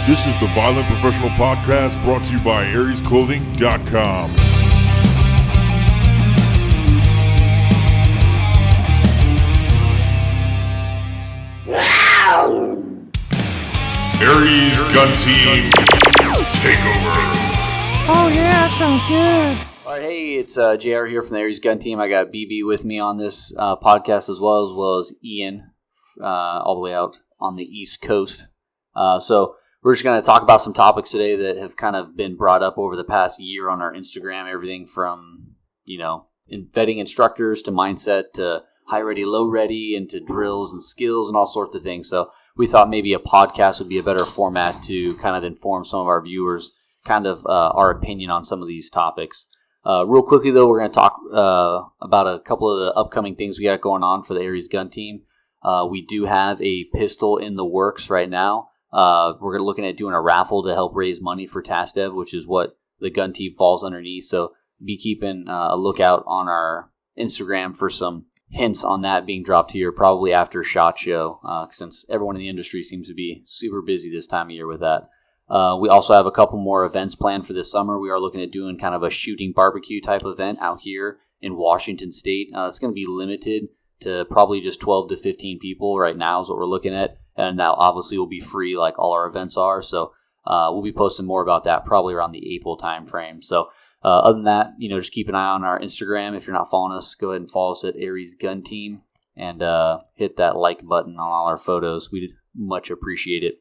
This is the Violent Professional Podcast brought to you by AriesClothing.com. Aries Gun Team Takeover. Oh yeah, that sounds good. All right, hey, it's JR here from the Aries Gun Team. I got BB with me on this podcast as well as Ian, all the way out on the East Coast. So we're just going to talk about some topics today that have kind of been brought up over the past year on our Instagram. Everything from, vetting instructors to mindset to high ready, low ready, into drills and skills and all sorts of things. So we thought maybe a podcast would be a better format to kind of inform some of our viewers, kind of our opinion on some of these topics. Real quickly, though, we're going to talk about a couple of the upcoming things we got going on for the Aries Gun Team. We do have a pistol in the works right now. We're looking at doing a raffle to help raise money for TASDEV, which is what the gun team falls underneath. So be keeping a lookout on our Instagram for some hints on that being dropped here probably after SHOT Show, since everyone in the industry seems to be super busy this time of year with that. We also have a couple more events planned for this summer. We are looking at doing kind of a shooting barbecue type event out here in Washington State. It's going to be limited to probably just 12 to 15 people right now is what we're looking at. And that obviously will be free like all our events are. So we'll be posting more about that probably around the April timeframe. So other than that, just keep an eye on our Instagram. If you're not following us, go ahead and follow us at Aries Gun Team and hit that like button on all our photos. We'd much appreciate it.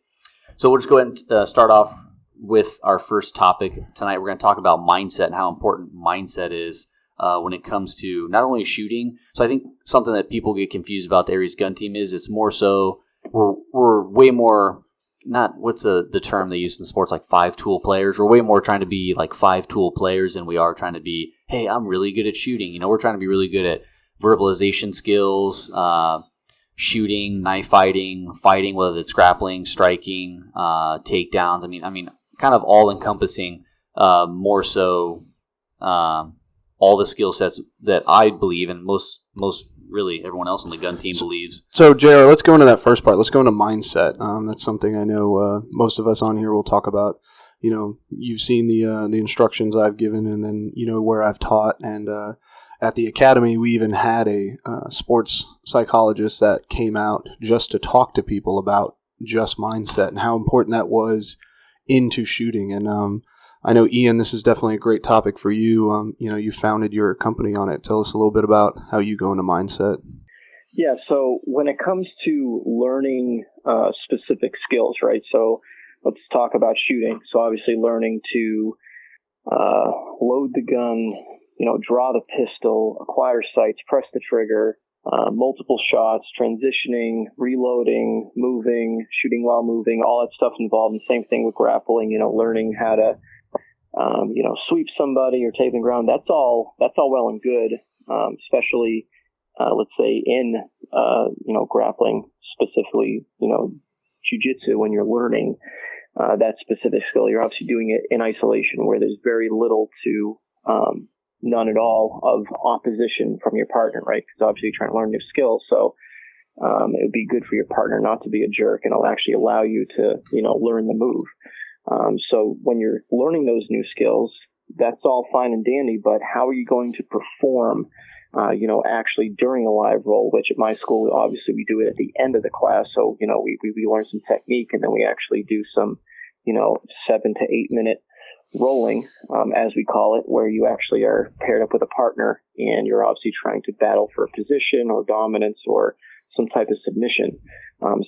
So we'll just go ahead and start off with our first topic. Tonight we're going to talk about mindset and how important mindset is when it comes to not only shooting. So I think something that people get confused about the Aries Gun Team is it's more so we're way more, not what's the term they use in sports, like 5-tool players. We're way more trying to be like 5-tool players than we are trying to be, hey, I'm really good at shooting. We're trying to be really good at verbalization skills, shooting, knife fighting, whether it's grappling, striking, takedowns. I mean, kind of all encompassing, more so all the skill sets that I believe and most really everyone else on the gun team believes. So, JR, let's go into that first part. Let's go into mindset. That's something I know most of us on here will talk about. You've seen the instructions I've given, and then where I've taught. And at the academy, we even had a sports psychologist that came out just to talk to people about just mindset and how important that was into shooting. And I know, Ian, this is definitely a great topic for you. You founded your company on it. Tell us a little bit about how you go into mindset. Yeah, so when it comes to learning specific skills, right? So let's talk about shooting. So obviously learning to load the gun, draw the pistol, acquire sights, press the trigger, multiple shots, transitioning, reloading, moving, shooting while moving, all that stuff involved. And same thing with grappling, learning how to sweep somebody or take the ground. That's all well and good, especially, let's say in, grappling, specifically, jiu-jitsu, when you're learning that specific skill. You're obviously doing it in isolation where there's very little to none at all of opposition from your partner, right? Because obviously you're trying to learn new skills. So it would be good for your partner not to be a jerk, and it'll actually allow you to, learn the move. So when you're learning those new skills, that's all fine and dandy, but how are you going to perform, actually during a live roll, which at my school, obviously we do it at the end of the class. So, we learn some technique, and then we actually do some, 7 to 8 minute rolling, as we call it, where you actually are paired up with a partner and you're obviously trying to battle for a position or dominance or some type of submission.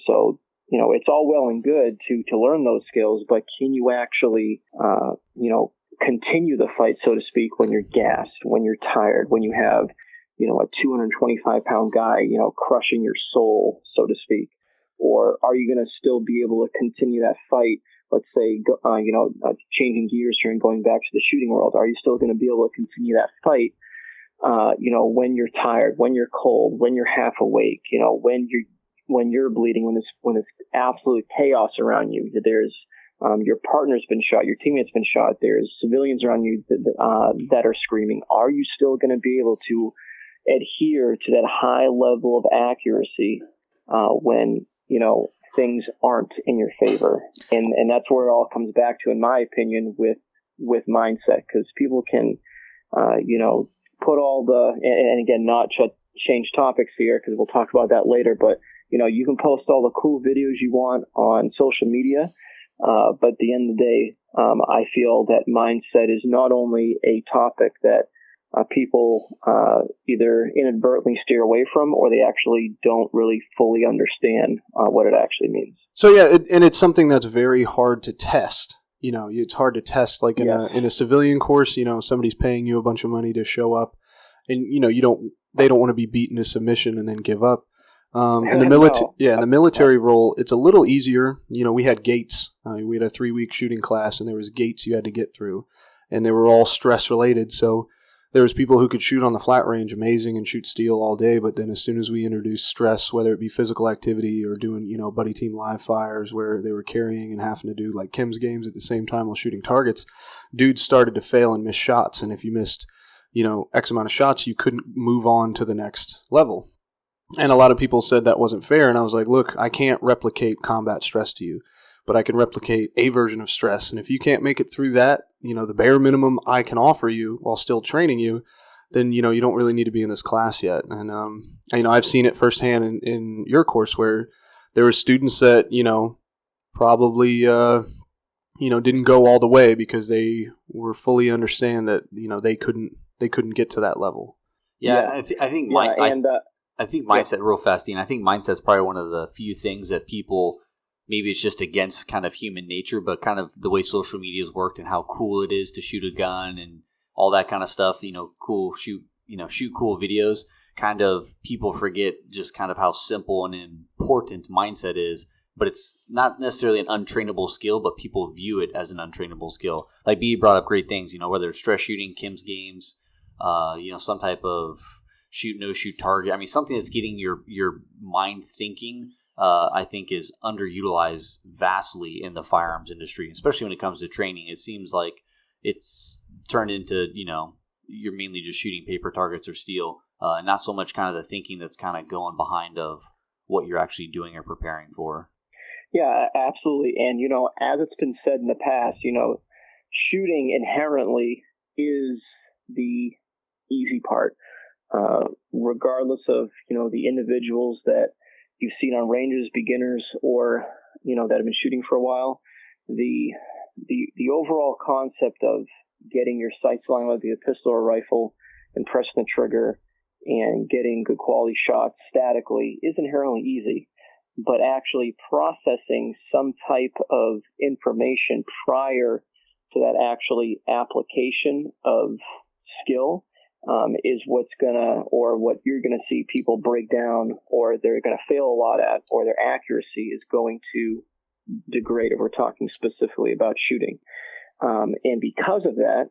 So, it's all well and good to learn those skills, but can you actually, continue the fight, so to speak, when you're gassed, when you're tired, when you have, a 225-pound guy, crushing your soul, so to speak? Or are you going to still be able to continue that fight? Let's say, changing gears here and going back to the shooting world. Are you still going to be able to continue that fight, when you're tired, when you're cold, when you're half awake, when you're bleeding, when it's absolute chaos around you? There's your partner's been shot, your teammate's been shot, there's civilians around you that are screaming. Are you still going to be able to adhere to that high level of accuracy when things aren't in your favor. And that's where it all comes back to, in my opinion, with mindset, because people can, put all and again, not change topics here because we'll talk about that later, but, you can post all the cool videos you want on social media. But at the end of the day, I feel that mindset is not only a topic that people either inadvertently steer away from, or they actually don't really fully understand what it actually means. So yeah, and it's something that's very hard to test. It's hard to test, like in a civilian course. Somebody's paying you a bunch of money to show up, and they don't want to be beaten to submission and then give up. In the military role, it's a little easier. We had gates. We had a 3-week shooting class, and there was gates you had to get through, and they were all stress related. So there was people who could shoot on the flat range amazing and shoot steel all day, but then as soon as we introduced stress, whether it be physical activity or doing buddy team live fires where they were carrying and having to do like Kim's games at the same time while shooting targets, dudes started to fail and miss shots. And if you missed X amount of shots, you couldn't move on to the next level. And a lot of people said that wasn't fair. And I was like, look, I can't replicate combat stress to you, but I can replicate a version of stress. And if you can't make it through that, the bare minimum I can offer you while still training you, then, you don't really need to be in this class yet. And, I've seen it firsthand in your course where there were students that, probably, didn't go all the way because they were fully understand that, they couldn't get to that level. Yeah. I think I think mindset, real fast, Dean, I think mindset's probably one of the few things that people, maybe it's just against kind of human nature, but kind of the way social media has worked and how cool it is to shoot a gun and all that kind of stuff, shoot cool videos. Kind of people forget just kind of how simple and important mindset is, but it's not necessarily an untrainable skill, but people view it as an untrainable skill. Like B brought up great things, whether it's stress shooting, Kim's games, some type of shoot target. I mean, something that's getting your mind thinking, I think is underutilized vastly in the firearms industry, especially when it comes to training. It seems like it's turned into, you're mainly just shooting paper targets or steel, and not so much kind of the thinking that's kind of going behind of what you're actually doing or preparing for. Yeah, absolutely. And, as it's been said in the past, shooting inherently is the easy part. Regardless of, the individuals that you've seen on ranges, beginners, or, that have been shooting for a while, the overall concept of getting your sights aligned with a pistol or rifle and pressing the trigger and getting good quality shots statically is inherently easy. But actually processing some type of information prior to that actually application of skill is what's what you're gonna see people break down, or they're gonna fail a lot at, or their accuracy is going to degrade if we're talking specifically about shooting. And because of that,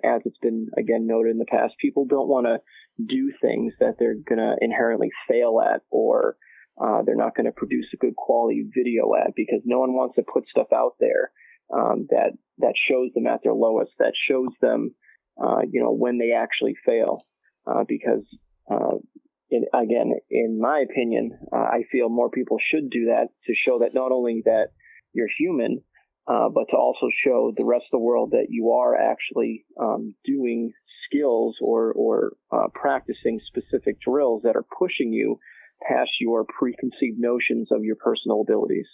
as it's been again noted in the past, people don't want to do things that they're gonna inherently fail at, or they're not going to produce a good quality video at, because no one wants to put stuff out there that shows them at their lowest, that shows them when they actually fail, because again, in my opinion, I feel more people should do that to show that not only that you're human, but to also show the rest of the world that you are actually doing skills or practicing specific drills that are pushing you past your preconceived notions of your personal abilities.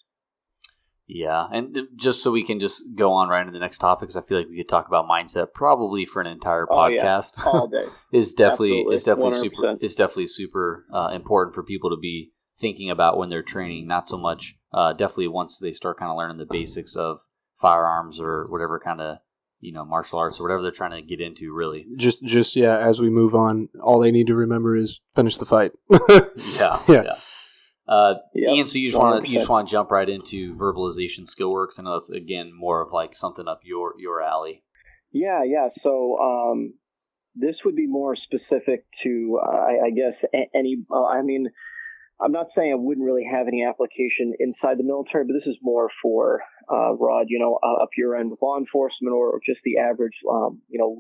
Yeah, and just so we can just go on right into the next topic, because I feel like we could talk about mindset probably for an entire podcast. Yeah. All day. It's definitely super important for people to be thinking about when they're training. Not so much definitely once they start kind of learning the basics of firearms or whatever kind of martial arts or whatever they're trying to get into. Really, just as we move on, all they need to remember is finish the fight. Yeah. Ian, so you just want to jump right into verbalization skill works. I know that's again more of like something up your alley. Yeah. So this would be more specific to I guess any. I'm not saying it wouldn't really have any application inside the military, but this is more for Rod, up your end with law enforcement or just the average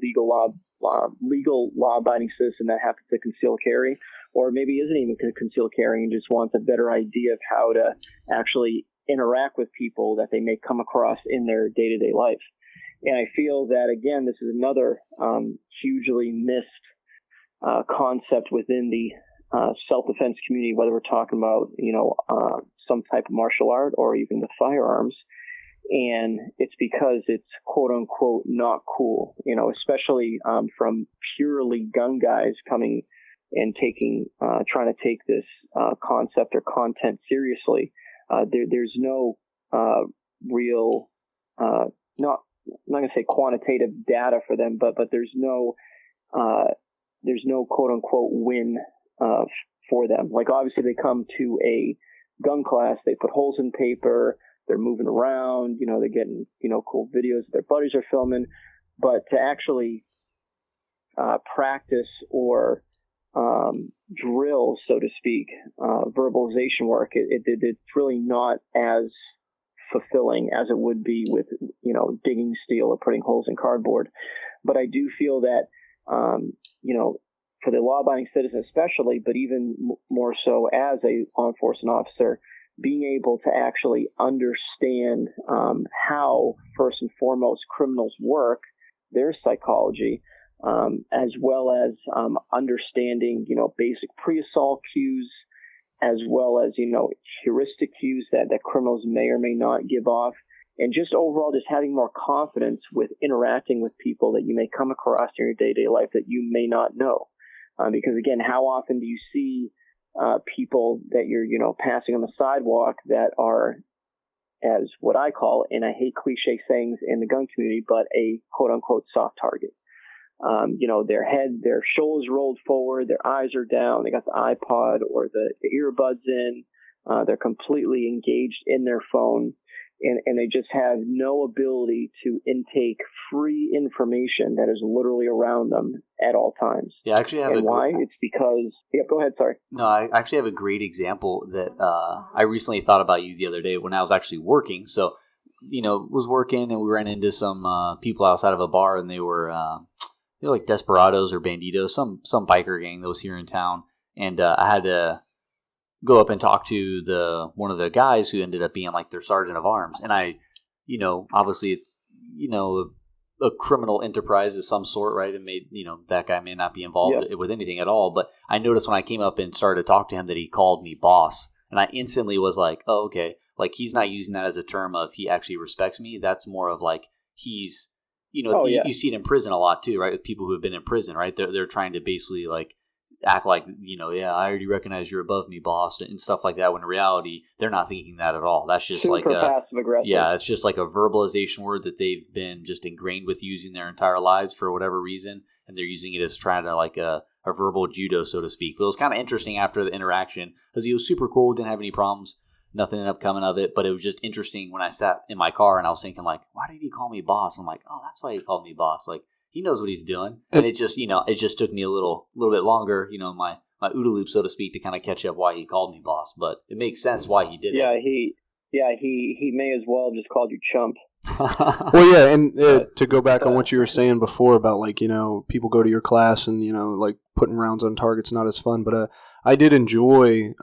legal law abiding citizen that happens to conceal carry. or maybe isn't even concealed carry and just wants a better idea of how to actually interact with people that they may come across in their day-to-day life. And I feel that, again, this is another hugely missed concept within the self-defense community, whether we're talking about, some type of martial art or even the firearms. And it's because it's quote unquote not cool, especially from purely gun guys coming and trying to take this concept or content seriously. There's no real, I'm not going to say quantitative data for them, but there's no quote unquote win for them. Like, obviously they come to a gun class, they put holes in paper, they're moving around, they're getting, cool videos their buddies are filming, but to actually practice or drill, so to speak, verbalization work, it's really not as fulfilling as it would be with, digging steel or putting holes in cardboard. But I do feel that, for the law-abiding citizen especially, but even more so as a law enforcement officer, being able to actually understand how, first and foremost, criminals work, their psychology, as well as understanding, basic pre-assault cues, as well as, heuristic cues that criminals may or may not give off, and just overall just having more confidence with interacting with people that you may come across in your day-to-day life that you may not know. Because, again, how often do you see people that you're, passing on the sidewalk that are, as what I call, and I hate cliche sayings in the gun community, but a quote-unquote soft target. Their shoulders rolled forward, their eyes are down, they got the iPod or the earbuds in, they're completely engaged in their phone, and they just have no ability to intake free information that is literally around them at all times. Yeah, I actually have why? It's because... Yeah, go ahead, sorry. No, I actually have a great example that I recently thought about you the other day when I was actually working. So, was working and we ran into some people outside of a bar, and they were like desperados or banditos, some biker gang that was here in town. And I had to go up and talk to one of the guys who ended up being like their sergeant of arms. And I, obviously it's, a criminal enterprise of some sort, right? It made, that guy may not be involved with anything at all. But I noticed when I came up and started to talk to him that he called me boss. And I instantly was like, oh, okay. Like, he's not using that as a term of he actually respects me. That's more of like he's, you see it in prison a lot too, right? With people who have been in prison, right? They're trying to basically like act like, I already recognize you're above me, boss, and stuff like that, when in reality, they're not thinking that at all. That's just super passive aggressive. Yeah, it's just like a verbalization word that they've been just ingrained with using their entire lives for whatever reason, and they're using it as trying to like a verbal judo, so to speak. But it was kind of interesting after the interaction, because he was super cool, didn't have any problems, nothing ended up coming of it, but it was just interesting when I sat in my car and I was thinking like, why did he call me boss? I'm like, oh, that's why he called me boss. Like, he knows what he's doing. And it just, it just took me a little bit longer, my OODA loop, so to speak, to kind of catch up why he called me boss. But it makes sense why he did it. He may as well have just called you chump. Well, yeah, and to go back on what you were saying before about, like, people go to your class and, like, putting rounds on target's not as fun. But I did enjoy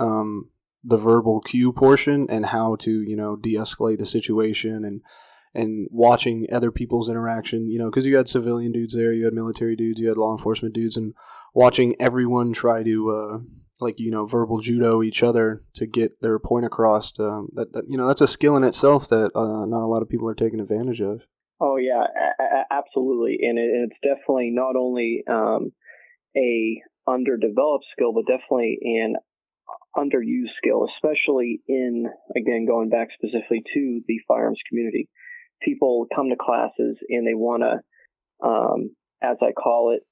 the verbal cue portion and how to, de-escalate the situation and watching other people's interaction, because you had civilian dudes there, you had military dudes, you had law enforcement dudes, and watching everyone try to, verbal judo each other to get their point across. That's a skill in itself that not a lot of people are taking advantage of. Oh, yeah, absolutely. And it's definitely not only a underdeveloped skill, but definitely an underused skill, especially in, again, going back specifically to the firearms community. People come to classes and they want to, as I call it,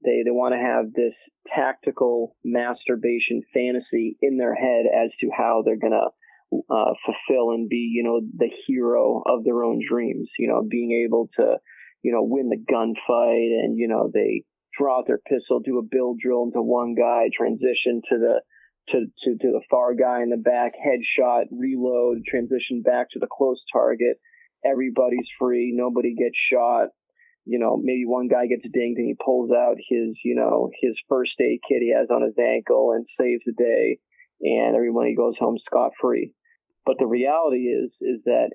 they want to have this tactical masturbation fantasy in their head as to how they're going to fulfill and be, the hero of their own dreams, being able to, win the gunfight, and, they draw out their pistol, do a build drill into one guy, transition to the far guy in the back, headshot, reload, transition back to the close target. Everybody's free. Nobody gets shot. maybe one guy gets dinged and he pulls out his first aid kit he has on his ankle and saves the day, and everybody goes home scot-free. But the reality is that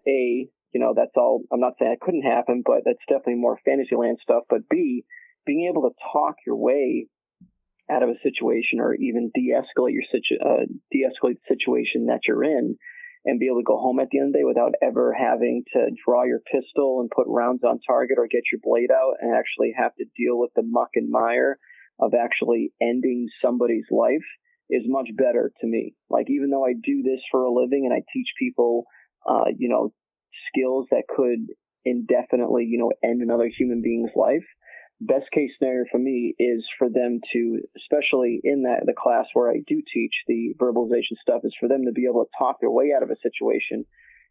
that's all. I'm not saying it couldn't happen, but that's definitely more Fantasyland stuff. But B, being able to talk your way out of a situation, or even de-escalate the situation that you're in, and be able to go home at the end of the day without ever having to draw your pistol and put rounds on target or get your blade out and actually have to deal with the muck and mire of actually ending somebody's life is much better to me. Like, even though I do this for a living and I teach people, skills that could indefinitely, end another human being's life, best case scenario for me is for them to, especially in the class where I do teach the verbalization stuff, is for them to be able to talk their way out of a situation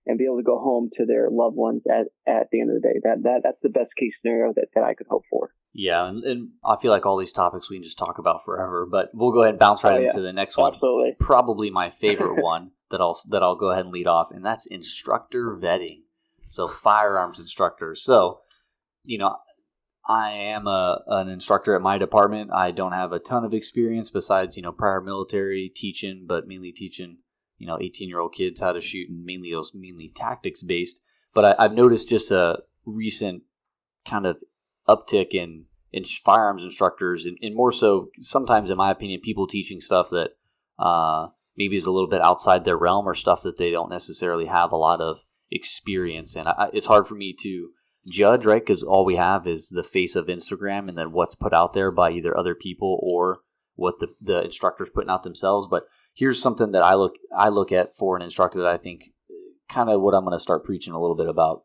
and be able to go home to their loved ones at the end of the day. That's the best case scenario that I could hope for. Yeah, and I feel like all these topics we can just talk about forever, but we'll go ahead and bounce right into the next one. Absolutely. Probably my favorite one that I'll go ahead and lead off, and that's instructor vetting. So firearms instructors. So, I am an instructor at my department. I don't have a ton of experience besides, prior military teaching, but mainly teaching, 18-year-old kids how to shoot, and mainly tactics based. But I've noticed just a recent kind of uptick in firearms instructors, and more so sometimes, in my opinion, people teaching stuff that maybe is a little bit outside their realm, or stuff that they don't necessarily have a lot of experience in. It's hard for me to judge, right? Because all we have is the face of Instagram, and then what's put out there by either other people or what the instructor's putting out themselves. But here's something that I look at for an instructor that I think kind of what I'm going to start preaching a little bit about.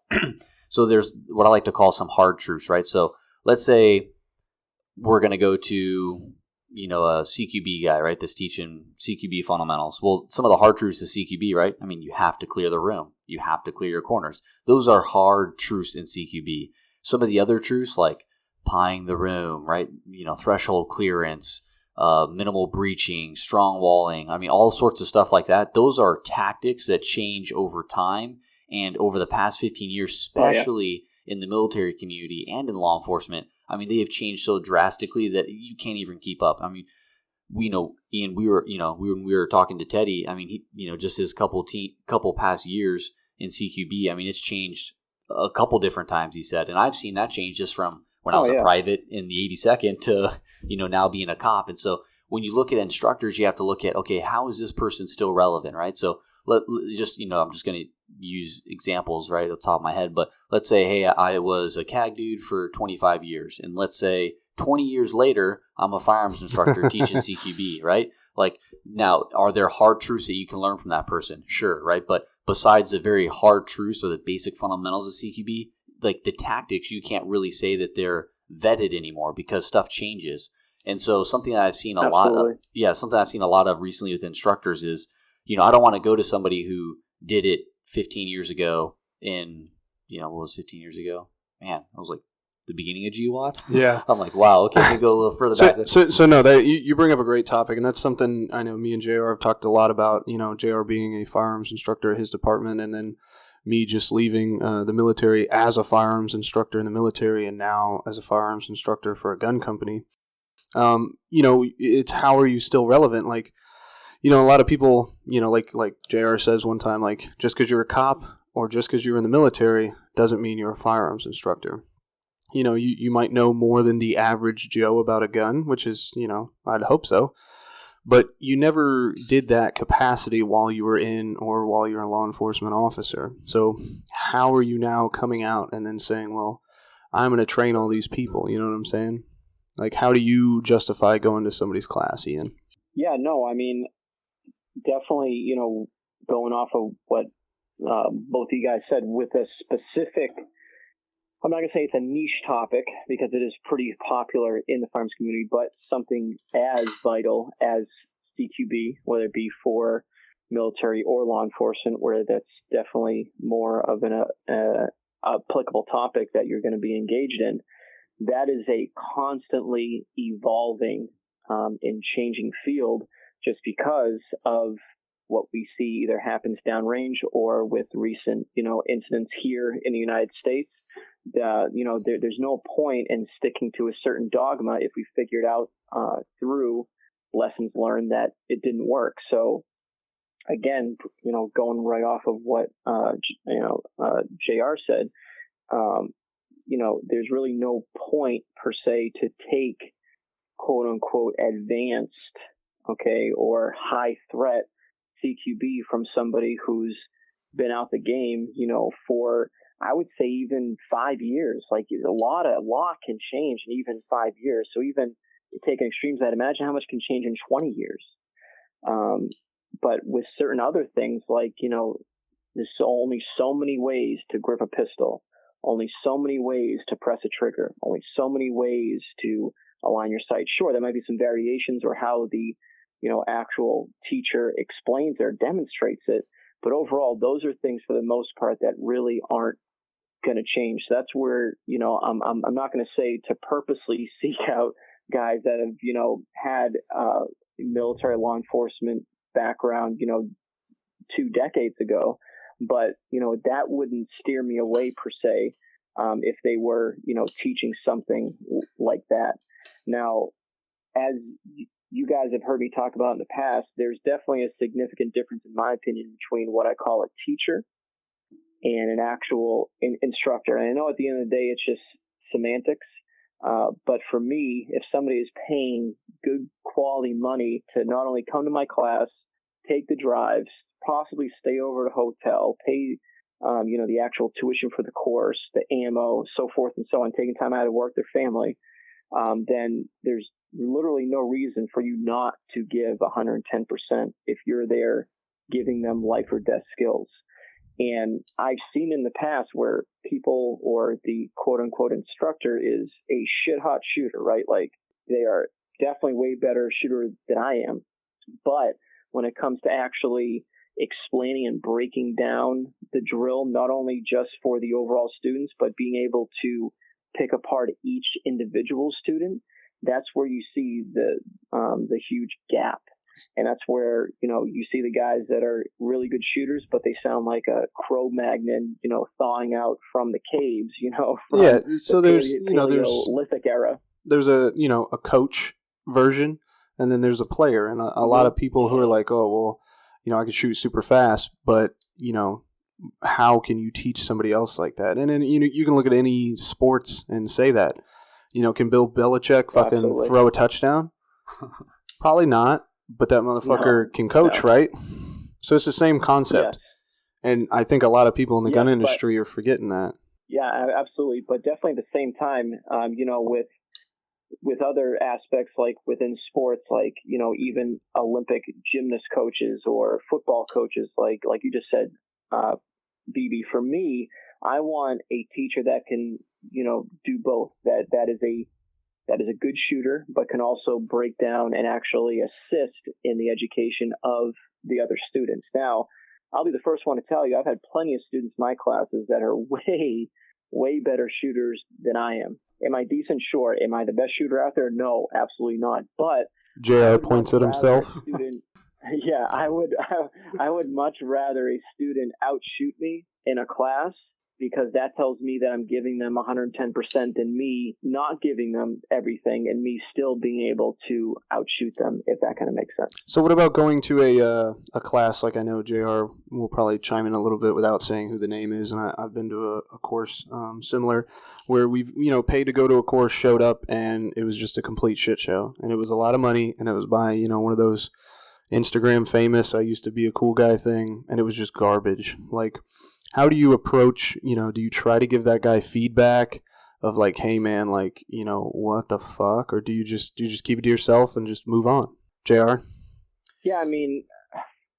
So there's what I like to call some hard truths, right? So let's say we're going to go to, a CQB guy, right? That's teaching CQB fundamentals. Well, some of the hard truths of CQB, right? I mean, you have to clear the room. You have to clear your corners. Those are hard truths in CQB. Some of the other truths, like pieing the room, right? Threshold clearance, minimal breaching, strong walling. I mean, all sorts of stuff like that. Those are tactics that change over time. And over the past 15 years, especially in the military community and in law enforcement, I mean, they have changed so drastically that you can't even keep up. I mean, we know, Ian, when we were talking to Teddy, I mean, he, just his couple past years in CQB, I mean, it's changed a couple different times, he said. And I've seen that change just from when I was a private in the 82nd to, now being a cop. And so when you look at instructors, you have to look at, okay, how is this person still relevant, right? So I'm just going to use examples right off the top of my head, but let's say, hey, I was a CAG dude for 25 years, and let's say 20 years later, I'm a firearms instructor teaching CQB, right? Like, now, are there hard truths that you can learn from that person? Sure, right? But besides the very hard truths or the basic fundamentals of CQB, like the tactics, you can't really say that they're vetted anymore because stuff changes. And so something that I've seen a lot of recently with instructors is, I don't want to go to somebody who did it 15 years ago in, what was 15 years ago? Man, I was like the beginning of GWAT. Yeah. I'm like, wow, okay, let me go a little further back. So no, you bring up a great topic, and that's something I know me and JR have talked a lot about, JR being a firearms instructor at his department, and then me just leaving the military as a firearms instructor in the military, and now as a firearms instructor for a gun company. It's how are you still relevant? Like, a lot of people, like JR says one time, like, just because you're a cop or just because you're in the military doesn't mean you're a firearms instructor. You might know more than the average Joe about a gun, which is, I'd hope so. But you never did that capacity while you were in or while you're a law enforcement officer. So how are you now coming out and then saying, well, I'm going to train all these people? You know what I'm saying? Like, how do you justify going to somebody's class, Ian? Yeah, no, I mean, definitely, going off of what both of you guys said with a specific, I'm not going to say it's a niche topic because it is pretty popular in the firearms community, but something as vital as CQB, whether it be for military or law enforcement, where that's definitely more of an applicable topic that you're going to be engaged in. That is a constantly evolving and changing field just because of what we see either happens downrange or with recent, incidents here in the United States. There's no point in sticking to a certain dogma if we figured out through lessons learned that it didn't work. So again, going right off of what JR said, there's really no point per se to take quote unquote advanced, or high threat CQB from somebody who's been out the game, for, I would say, even 5 years. Like, a lot can change in even 5 years. So even taking extremes, I'd imagine how much can change in 20 years. But with certain other things, like, there's only so many ways to grip a pistol, only so many ways to press a trigger, only so many ways to align your sight. Sure, there might be some variations or how the, actual teacher explains or demonstrates it. But overall, those are things for the most part that really aren't going to change. So that's where, I'm not going to say to purposely seek out guys that have, had military law enforcement background, 2 decades ago. But, that wouldn't steer me away per se, if they were, teaching something like that. Now, as you guys have heard me talk about in the past, there's definitely a significant difference, in my opinion, between what I call a teacher and an actual instructor. And I know at the end of the day, it's just semantics. But for me, if somebody is paying good quality money to not only come to my class, take the drives, possibly stay over at a hotel, pay, the actual tuition for the course, the ammo, so forth and so on, taking time out of work, their family, then there's literally no reason for you not to give 110% if you're there giving them life or death skills. And I've seen in the past where people or the quote unquote instructor is a shit hot shooter, right? Like, they are definitely way better shooter than I am. But when it comes to actually explaining and breaking down the drill, not only just for the overall students, but being able to pick apart each individual student, that's where you see the huge gap. And that's where, you see the guys that are really good shooters, but they sound like a Cro-Magnon, thawing out from the caves, from so there's Paleolithic era. There's a coach version, and then there's a player. And a lot of people who are like, oh, well, I can shoot super fast, but, how can you teach somebody else like that? And then, you can look at any sports and say that. Can Bill Belichick fucking Absolutely. throw a touchdown? Probably not, but that motherfucker can coach, right? So it's the same concept. Yeah. And I think a lot of people in the gun industry are forgetting that. Yeah, absolutely. But definitely at the same time, with other aspects, like within sports, like, even Olympic gymnast coaches or football coaches, like you just said, BB, for me, I want a teacher that can, do both. That is a good shooter, but can also break down and actually assist in the education of the other students. Now, I'll be the first one to tell you, I've had plenty of students in my classes that are way, way better shooters than I am. Am I decent? Sure. Am I the best shooter out there? No, absolutely not. But JR points at himself. Yeah, I would much rather a student outshoot me in a class, because that tells me that I'm giving them 110% than me not giving them everything and me still being able to outshoot them, if that kind of makes sense. So what about going to a class, like I know JR will probably chime in a little bit without saying who the name is, and I've been to a course similar where we've paid to go to a course, showed up, and it was just a complete shit show. And it was a lot of money, and it was by, one of those Instagram famous, I used to be a cool guy thing, and it was just garbage. Like, how do you approach, do you try to give that guy feedback of like, hey man, like, what the fuck? Or do you just keep it to yourself and just move on? JR? Yeah, I mean,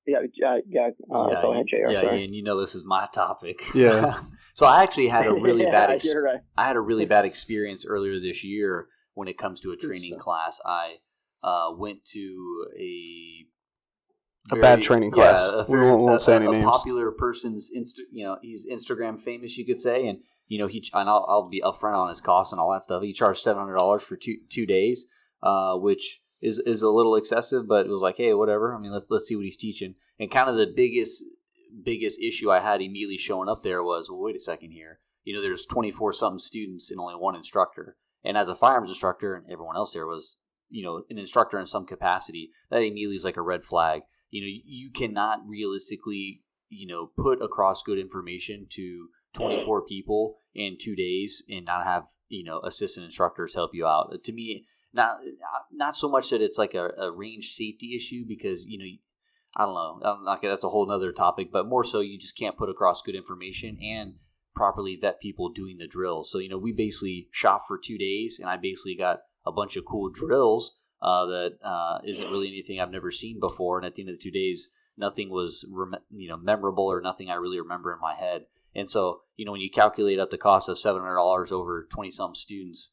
go ahead, JR. Yeah, Ian, this is my topic. Yeah. So I actually had a really bad right. I had a really bad experience earlier this year when it comes to a training class. I went to a bad training class. We won't say any names. A popular person's he's Instagram famous, you could say, and I'll be upfront on his costs and all that stuff. He charged $700 for two days, which is a little excessive, but it was like, hey, whatever. I mean, let's see what he's teaching. And kind of the biggest issue I had immediately showing up there was, well, wait a second here. There's 24 something students and only one instructor. And as a firearms instructor, and everyone else there was, an instructor in some capacity, that immediately is like a red flag. You cannot realistically, put across good information to 24 people in 2 days and not have, assistant instructors help you out. To me, not so much that it's like a range safety issue, because, I don't know, that's a whole nother topic, but more so you just can't put across good information and properly vet people doing the drills. So, we basically shot for 2 days, and I basically got a bunch of cool drills that isn't really anything I've never seen before. And at the end of the 2 days, nothing was, memorable, or nothing I really remember in my head. And so, when you calculate up the cost of $700 over 20-some students,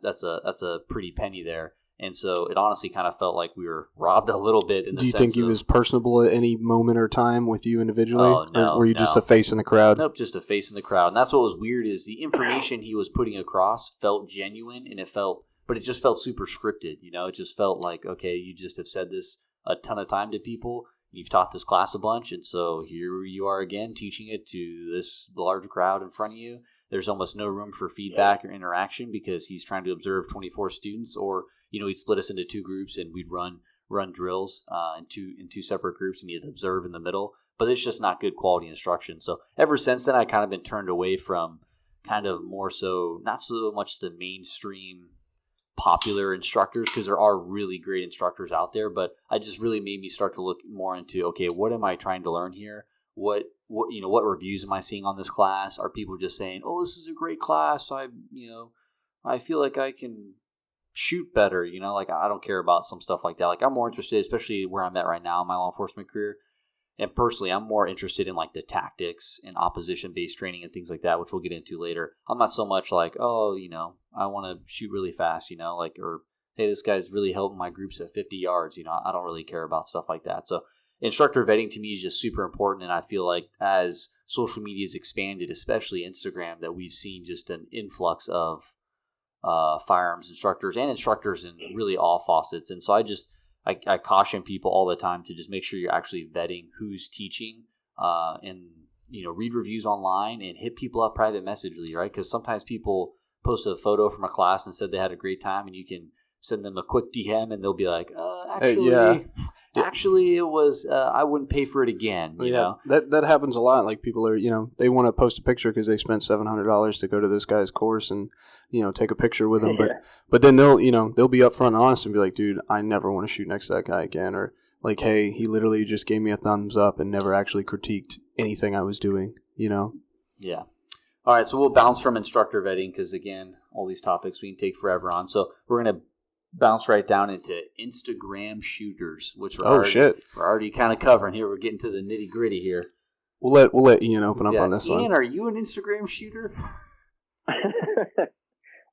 that's a pretty penny there. And so it honestly kind of felt like we were robbed a little bit. Do you think he was personable at any moment or time with you individually? Oh, no. Or were you just a face in the crowd? Nope, just a face in the crowd. And that's what was weird, is the information he was putting across felt genuine, and but it just felt super scripted. It just felt like, okay, you just have said this a ton of time to people. You've taught this class a bunch, and so here you are again teaching it to this large crowd in front of you. There's almost no room for feedback or interaction because he's trying to observe 24 students, or he'd split us into two groups and we'd run drills in two separate groups, and he'd observe in the middle. But it's just not good quality instruction. So ever since then, I kind of been turned away from kind of more so, not so much the mainstream popular instructors, because there are really great instructors out there, but I just really made me start to look more into, okay, what am I trying to learn here? What reviews am I seeing on this class? Are people just saying, oh, this is a great class, I feel like I can shoot better, like I don't care about some stuff like that. Like I'm more interested, especially where I'm at right now in my law enforcement career, and personally I'm more interested in like the tactics and opposition based training and things like that, which we'll get into later. I'm not so much like, oh, I want to shoot really fast, or hey, this guy's really helping my groups at 50 yards. I don't really care about stuff like that. So instructor vetting to me is just super important, and I feel like as social media has expanded, especially Instagram, that we've seen just an influx of firearms instructors and instructors in really all faucets. And so I caution people all the time to just make sure you're actually vetting who's teaching, and read reviews online and hit people up private messagely, right? Because sometimes people post a photo from a class and said they had a great time, and you can send them a quick DM and they'll be like, actually it was, I wouldn't pay for it again. You know? That happens a lot. Like people are, they want to post a picture because they spent $700 to go to this guy's course and, take a picture with him. But then they'll be upfront and honest and be like, dude, I never want to shoot next to that guy again. Or like, hey, he literally just gave me a thumbs up and never actually critiqued anything I was doing, Yeah. All right. So we'll bounce from instructor vetting because, again, all these topics we can take forever on. So we're going to bounce right down into Instagram shooters, which we're already kind of covering here. We're getting to the nitty gritty here. We'll let Ian open up on this one. Ian, are you an Instagram shooter?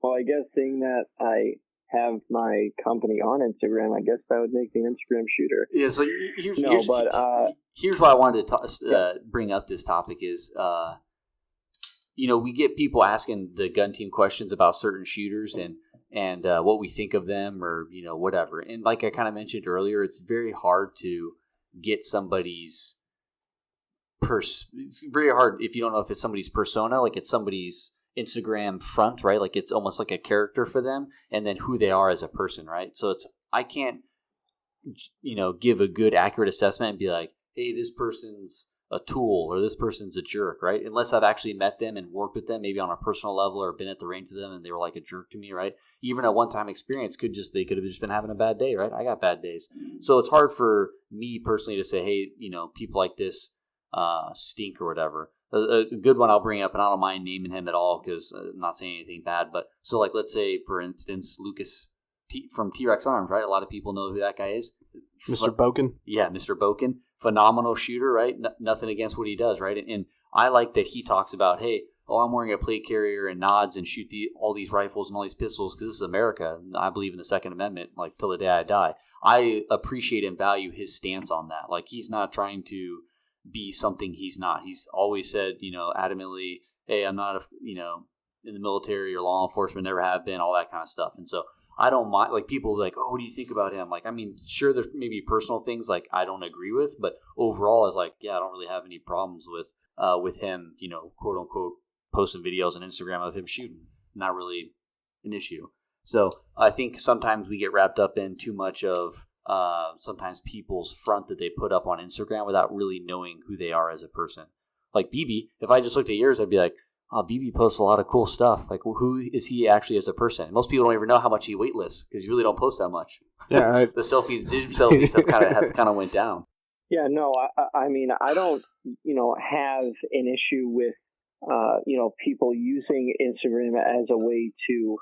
Well, I guess seeing that I have my company on Instagram, I guess that would make me an Instagram shooter. Yeah. So here's why I wanted to bring up this topic is, we get people asking the gun team questions about certain shooters and what we think of them or, whatever. And like I kind of mentioned earlier, it's very hard to get somebody's it's very hard if you don't know if it's somebody's persona, like it's somebody's Instagram front, right? Like it's almost like a character for them, and then who they are as a person, right? So I can't, give a good, accurate assessment and be like, hey, this person's a tool or this person's a jerk, right? Unless I've actually met them and worked with them, maybe on a personal level or been at the range with them and they were like a jerk to me, right? Even a one-time experience they could have just been having a bad day, right? I got bad days. So it's hard for me personally to say, hey, people like this stink or whatever. A good one I'll bring up, and I don't mind naming him at all because I'm not saying anything bad, but so like let's say, for instance, Lucas from T-Rex Arms, right? A lot of people know who that guy is. Mr. Boken? Yeah, Mr. Boken. Phenomenal shooter, right? Nothing against what he does, right? And I like that he talks about, hey, I'm wearing a plate carrier and nods and shoot all these rifles and all these pistols because this is America. And I believe in the Second Amendment, like till the day I die. I appreciate and value his stance on that. Like he's not trying to be something he's not. He's always said, adamantly, hey, I'm not in the military or law enforcement, never have been, all that kind of stuff. And so I don't mind. Like people like, oh, what do you think about him? Like, I mean, sure, there's maybe personal things like I don't agree with, but overall, it's like, yeah, I don't really have any problems with him, quote unquote, posting videos on Instagram of him shooting. Not really an issue. So I think sometimes we get wrapped up in too much of sometimes people's front that they put up on Instagram without really knowing who they are as a person. Like BB, if I just looked at yours, I'd be like, oh, BB posts a lot of cool stuff. Like, well, who is he actually as a person? Most people don't even know how much he weightlifts because you really don't post that much. Yeah, the digital selfies have kind of went down. Yeah, no, I mean, I don't, have an issue with, people using Instagram as a way to,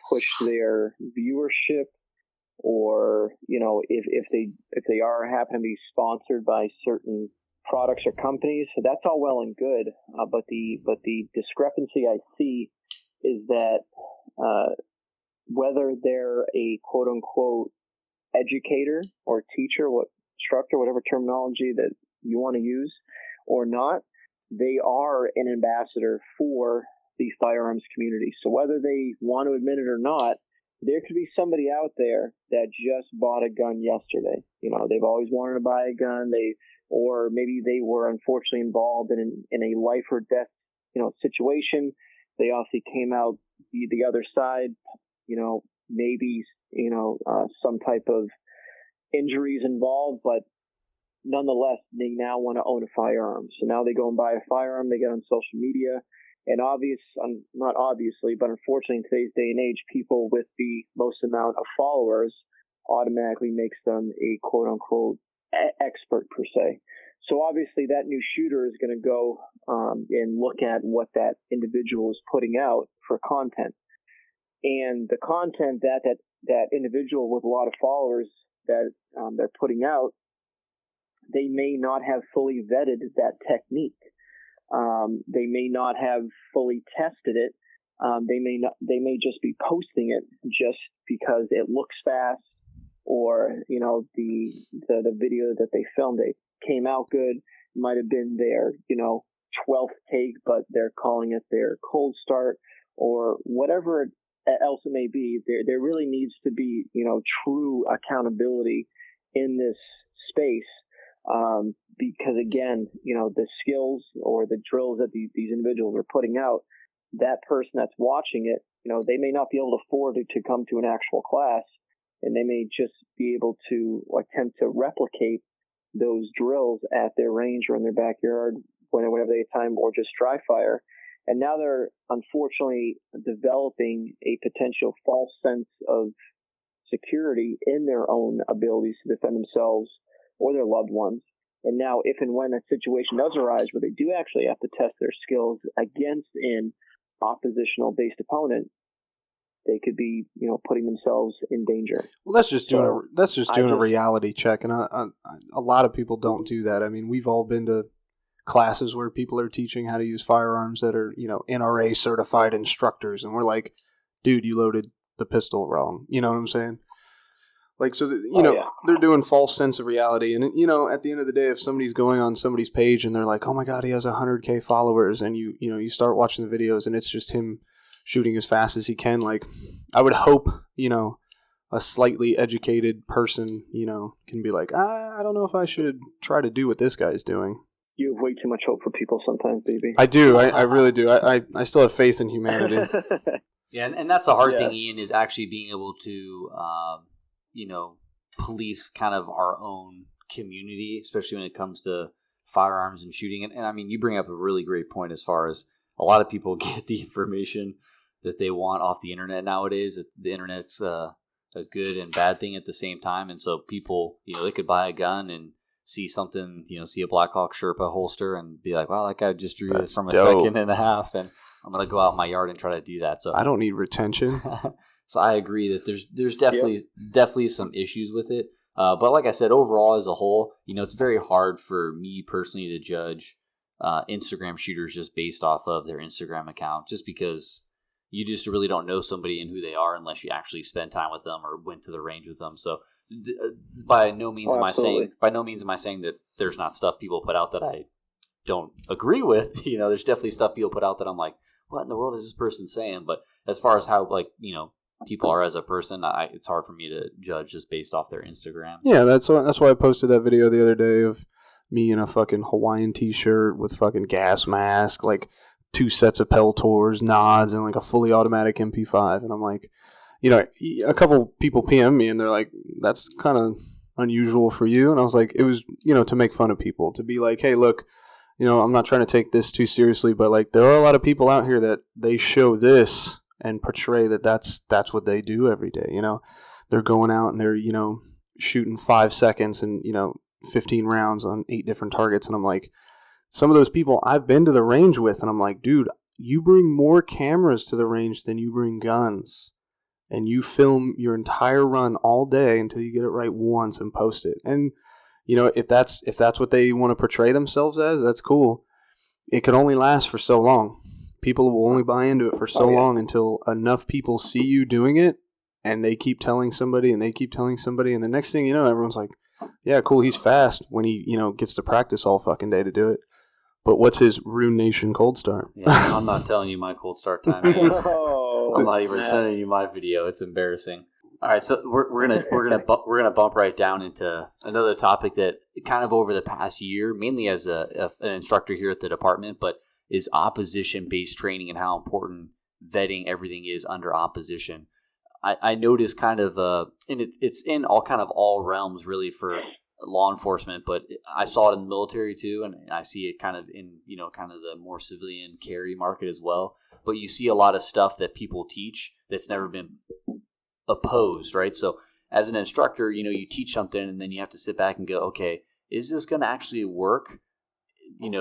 push their viewership, or if they are happen to be sponsored by certain products or companies. So that's all well and good, but the discrepancy I see is that whether they're a quote unquote educator or teacher, instructor, whatever terminology that you want to use, or not, they are an ambassador for the firearms community. So whether they want to admit it or not, there could be somebody out there that just bought a gun yesterday. They've always wanted to buy a gun. Or maybe they were unfortunately involved in a life or death, situation. They obviously came out the other side, maybe, some type of injuries involved, but nonetheless, they now want to own a firearm. So now they go and buy a firearm, they get on social media, and not obviously, but unfortunately in today's day and age, people with the most amount of followers automatically makes them a quote unquote expert per se. So obviously that new shooter is going to go and look at what that individual is putting out for content. And the content that individual with a lot of followers that they're putting out, they may not have fully vetted that technique. They may not have fully tested it. They may just be posting it just because it looks fast, or the video that they filmed, it came out good. Might have been their 12th take, but they're calling it their cold start, or whatever else it may be. There really needs to be true accountability in this space, because again, the skills or the drills that these individuals are putting out, that person that's watching it, they may not be able to afford to come to an actual class, and they may just be able to attempt to replicate those drills at their range or in their backyard whenever they have time, or just dry fire. And now they're unfortunately developing a potential false sense of security in their own abilities to defend themselves or their loved ones. And now if and when a situation does arise where they do actually have to test their skills against an oppositional based opponent, they could be, putting themselves in danger. Well, that's just doing a reality check, and a lot of people don't do that. I mean, we've all been to classes where people are teaching how to use firearms that are, NRA certified instructors, and we're like, dude, you loaded the pistol wrong. You know what I'm saying? Like, so, they're doing false sense of reality. And, at the end of the day, if somebody's going on somebody's page and they're like, oh my God, he has 100K followers, and you start watching the videos and it's just him shooting as fast as he can, like, I would hope, a slightly educated person, can be like, I don't know if I should try to do what this guy's doing. You have way too much hope for people sometimes, baby. I do. I really do. I still have faith in humanity. Yeah, and that's the hard thing, Ian, is actually being able to, police kind of our own community, especially when it comes to firearms and shooting. And I mean, you bring up a really great point as far as a lot of people get the information that they want off the internet nowadays. The internet's a good and bad thing at the same time. And so people, they could buy a gun and see something, see a Black Hawk Sherpa holster and be like, wow, that guy just drew this from a second and a half, and I'm going to go out in my yard and try to do that. So I don't need retention. So I agree that there's definitely some issues with it. But like I said, overall as a whole, it's very hard for me personally to judge Instagram shooters just based off of their Instagram account, just because you just really don't know somebody and who they are unless you actually spend time with them or went to the range with them. So by no means am I saying that there's not stuff people put out that I don't agree with. There's definitely stuff people put out that I'm like, what in the world is this person saying? But as far as how people are as a person, it's hard for me to judge just based off their Instagram. Yeah, that's why I posted that video the other day of me in a fucking Hawaiian t-shirt with fucking gas mask, like 2 sets of Peltors, nods, and like a fully automatic MP5. And I'm like, a couple people PM me and they're like, that's kind of unusual for you. And I was like, it was, to make fun of people, to be like, hey, look, I'm not trying to take this too seriously, but like there are a lot of people out here that they show this and portray that's what they do every day. They're going out and they're, shooting 5 seconds and, 15 rounds on 8 different targets. And I'm like, some of those people I've been to the range with, and I'm like, dude, you bring more cameras to the range than you bring guns. And you film your entire run all day until you get it right once and post it. And, if that's what they want to portray themselves as, that's cool. It can only last for so long. People will only buy into it for so long until enough people see you doing it, and they keep telling somebody, and they keep telling somebody, and the next thing you know, everyone's like, yeah, cool, he's fast when he, gets to practice all fucking day to do it. But what's his Rune Nation cold start? Yeah, I'm not telling you my cold start time is. I'm not even sending you my video. It's embarrassing. All right, so we're gonna bump right down into another topic that kind of over the past year, mainly as an instructor here at the department, but is opposition-based training and how important vetting everything is under opposition. I noticed kind of, and it's in all realms really for law enforcement, but I saw it in the military too, and I see it kind of in kind of the more civilian carry market as well. But you see a lot of stuff that people teach that's never been opposed, right? So as an instructor, you teach something and then you have to sit back and go, okay, is this going to actually work?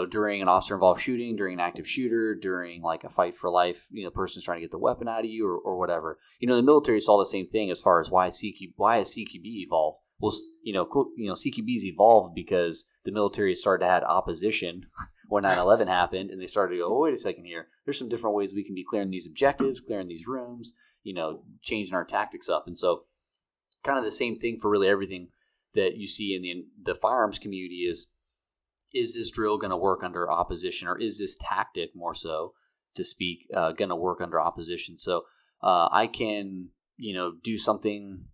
During an officer-involved shooting, during an active shooter, during like a fight for life, the person's trying to get the weapon out of you or whatever. The military saw the same thing as far as why has CQB evolved? Well, CQB's evolved because the military started to have opposition when 9/11 happened, and they started to go, oh, wait a second here. There's some different ways we can be clearing these objectives, clearing these rooms, changing our tactics up. And so kind of the same thing for really everything that you see in the firearms community is this drill going to work under opposition, or is this tactic, more so to speak, going to work under opposition? So I can, do something.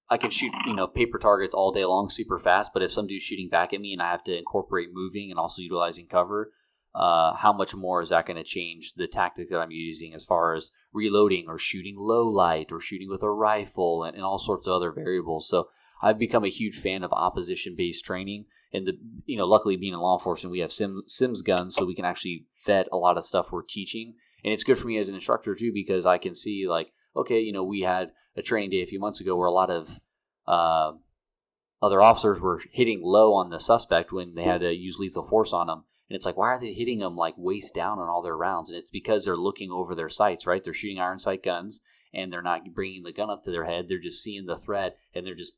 I can shoot, paper targets all day long, super fast. But if some dude's shooting back at me and I have to incorporate moving and also utilizing cover, how much more is that going to change the tactic that I'm using as far as reloading or shooting low light or shooting with a rifle and all sorts of other variables? So I've become a huge fan of opposition-based training. And luckily being in law enforcement, we have Sims guns, so we can actually vet a lot of stuff we're teaching. And it's good for me as an instructor too, because I can see like, okay, we had a training day a few months ago where a lot of other officers were hitting low on the suspect when they had to use lethal force on them. And it's like, why are they hitting them like waist down on all their rounds? And it's because they're looking over their sights, right? They're shooting iron sight guns, and they're not bringing the gun up to their head. They're just seeing the threat, and they're just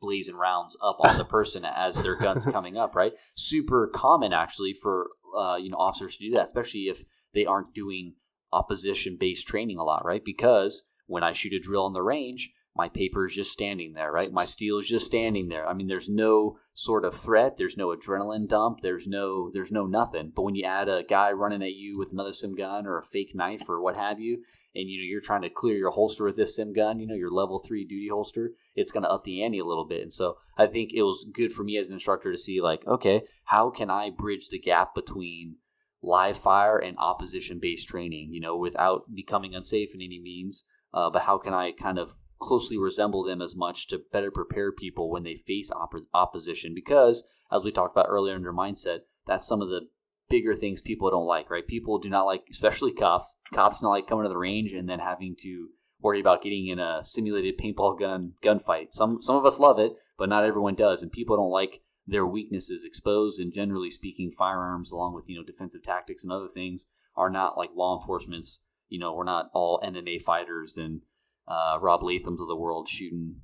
blazing rounds up on the person as their gun's coming up, right? Super common actually for officers to do that, especially if they aren't doing opposition-based training a lot, right? Because when I shoot a drill on the range, my paper is just standing there, right? My steel is just standing there. I mean, there's no sort of threat. There's no adrenaline dump. There's no nothing. But when you add a guy running at you with another sim gun or a fake knife or what have you, and you're trying to clear your holster with this sim gun, your level 3 duty holster, it's going to up the ante a little bit. And so I think it was good for me as an instructor to see like, okay, how can I bridge the gap between live fire and opposition-based training, without becoming unsafe in any means, but how can I kind of closely resemble them as much to better prepare people when they face opposition? Because as we talked about earlier under mindset, that's some of the bigger things people don't like, right? People do not like, especially cops don't like coming to the range and then having to worry about getting in a simulated paintball gunfight. Some of us love it, but not everyone does, and people don't like their weaknesses exposed. And generally speaking, firearms, along with defensive tactics and other things, are not like law enforcement's. We're not all MMA fighters and Rob Lathams of the world shooting,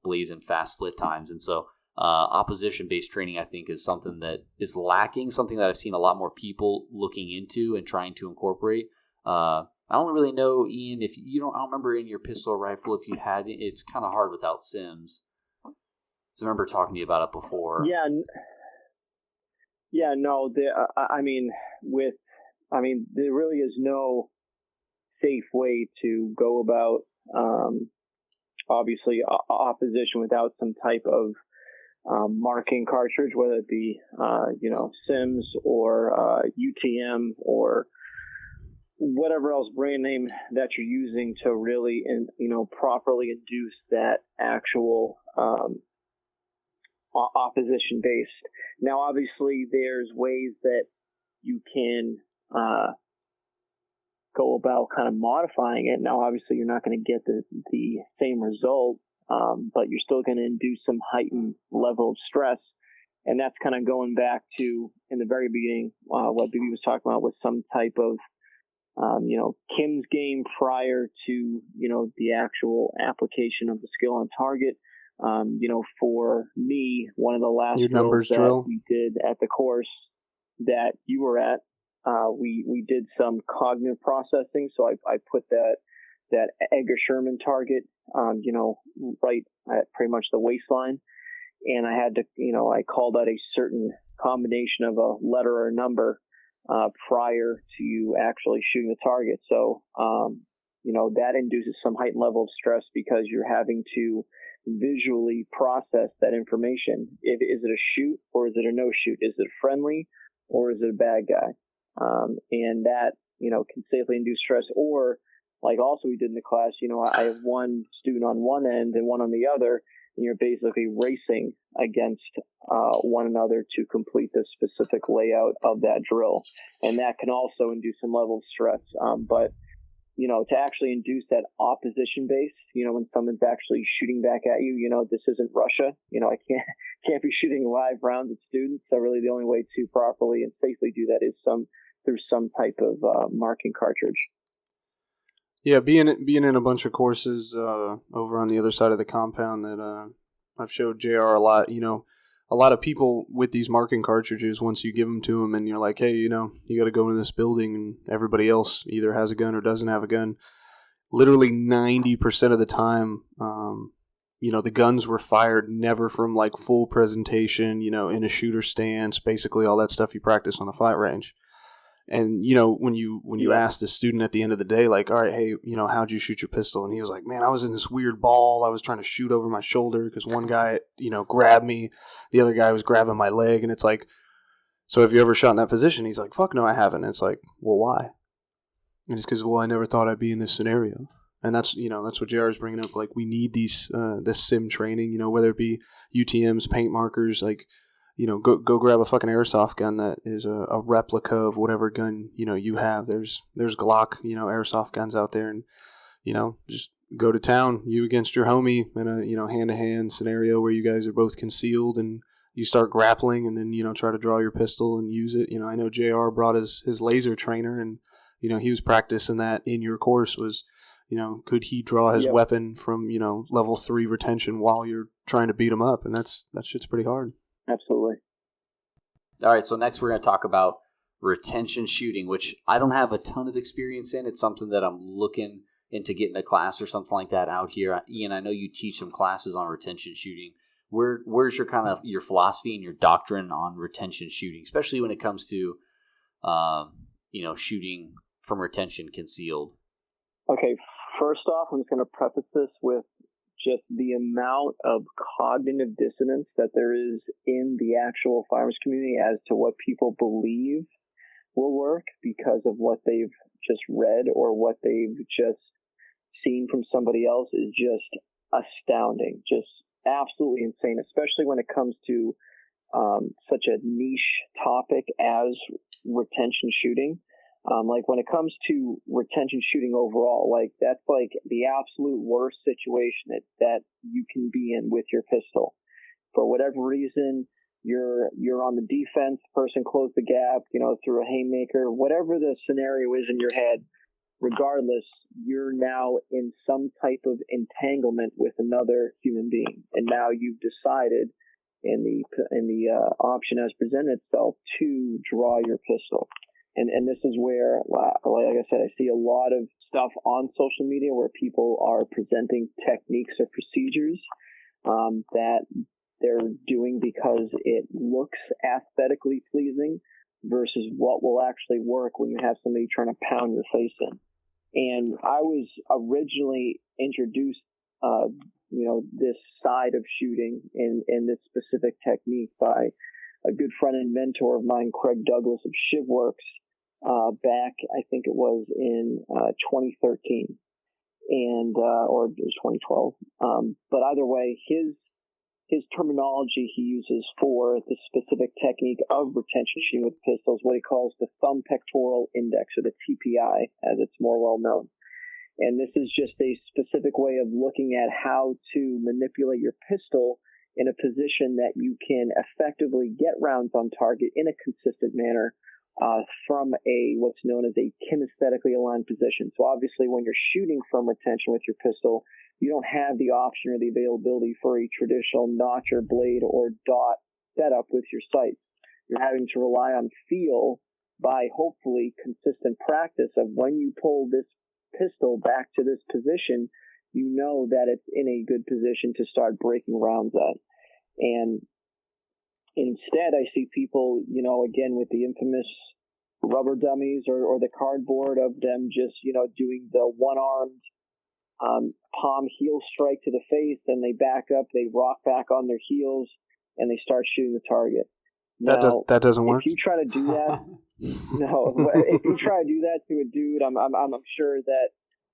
blazing fast split times. And so opposition-based training, I think, is something that is lacking, something that I've seen a lot more people looking into and trying to incorporate. I don't really know, Ian, if I don't remember in your pistol or rifle if you had it. It's kind of hard without sims. So I remember talking to you about it before. No. There really is no safe way to go about obviously opposition without some type of marking cartridge, whether it be Sims or UTM or whatever else brand name that you're using to really properly induce that actual opposition based. Now, obviously, there's ways that you can go about kind of modifying it. Now, obviously, you're not going to get the same result, but you're still going to induce some heightened level of stress. And that's kind of going back to, in the very beginning, what BB was talking about with some type of, Kim's game prior to, the actual application of the skill on target. For me, one of the last drills we did at the course that you were at, we did some cognitive processing. So I put that Edgar Sherman target, right at pretty much the waistline. And I had to, I called out a certain combination of a letter or a number prior to you actually shooting the target. So, that induces some heightened level of stress because you're having to visually process that information. Is it a shoot or is it a no shoot? Is it friendly or is it a bad guy? And that, can safely induce stress. Or like also we did in the class, I have one student on one end and one on the other, and you're basically racing against one another to complete the specific layout of that drill. And that can also induce some level of stress. But to actually induce that opposition base, when someone's actually shooting back at you, this isn't Russia. I can't be shooting live rounds at students. So really the only way to properly and safely do that is through some type of marking cartridge. Yeah, being in a bunch of courses over on the other side of the compound that I've showed JR a lot, a lot of people with these marking cartridges, once you give them to them and you're like, hey, you got to go into this building and everybody else either has a gun or doesn't have a gun, literally 90% of the time, the guns were fired never from like full presentation, in a shooter stance, basically all that stuff you practice on the flight range. And, when you ask the student at the end of the day, like, all right, hey, how'd you shoot your pistol? And he was like, man, I was in this weird ball. I was trying to shoot over my shoulder because one guy, grabbed me. The other guy was grabbing my leg. And it's like, so have you ever shot in that position? He's like, fuck no, I haven't. And it's like, well, why? And it's because, I never thought I'd be in this scenario. And that's what JR is bringing up. Like, we need this sim training, whether it be UTMs, paint markers, like, go grab a fucking airsoft gun that is a replica of whatever gun, you have. There's Glock, airsoft guns out there, and, just go to town, you against your homie in a, hand-to-hand scenario where you guys are both concealed and you start grappling and then, try to draw your pistol and use it. I know JR brought his laser trainer and, he was practicing that in your course was, could he draw his weapon from, level 3 retention while you're trying to beat him up? And that shit's pretty hard. Absolutely. All right, so next we're going to talk about retention shooting, which I don't have a ton of experience in. It's something that I'm looking into getting a class or something like that out here. Ian, I know you teach some classes on retention shooting. Where's your kind of your philosophy and your doctrine on retention shooting, especially when it comes to shooting from retention concealed? Okay, first off, I'm just going to preface this with just the amount of cognitive dissonance that there is in the actual firearms community as to what people believe will work because of what they've just read or what they've just seen from somebody else is just astounding, just absolutely insane, especially when it comes to such a niche topic as retention shooting. Like when it comes to retention shooting overall, like that's like the absolute worst situation that you can be in with your pistol. For whatever reason, you're on the defense, person closed the gap, through a haymaker, whatever the scenario is in your head, regardless, you're now in some type of entanglement with another human being. And now you've decided in the option as presented itself to draw your pistol. And this is where, like I said, I see a lot of stuff on social media where people are presenting techniques or procedures that they're doing because it looks aesthetically pleasing versus what will actually work when you have somebody trying to pound your face in. And I was originally introduced, this side of shooting and this specific technique by a good friend and mentor of mine, Craig Douglas of Shivworks, back, I think it was in 2013, and or it was 2012. But either way, his terminology he uses for the specific technique of retention shooting with pistols, what he calls the thumb pectoral index, or the TPI, as it's more well known. And this is just a specific way of looking at how to manipulate your pistol in a position that you can effectively get rounds on target in a consistent manner from what's known as a kinesthetically aligned position. So obviously when you're shooting from retention with your pistol, you don't have the option or the availability for a traditional notch or blade or dot setup with your sights. You're having to rely on feel by hopefully consistent practice of when you pull this pistol back to this position, you know that it's in a good position to start breaking rounds at. And instead, I see people, again, with the infamous rubber dummies or the cardboard of them just, doing the one-armed palm heel strike to the face, then they back up, they rock back on their heels, and they start shooting the target. Now, that doesn't work. If you try to do that, no. If you try to do that to a dude, I'm sure that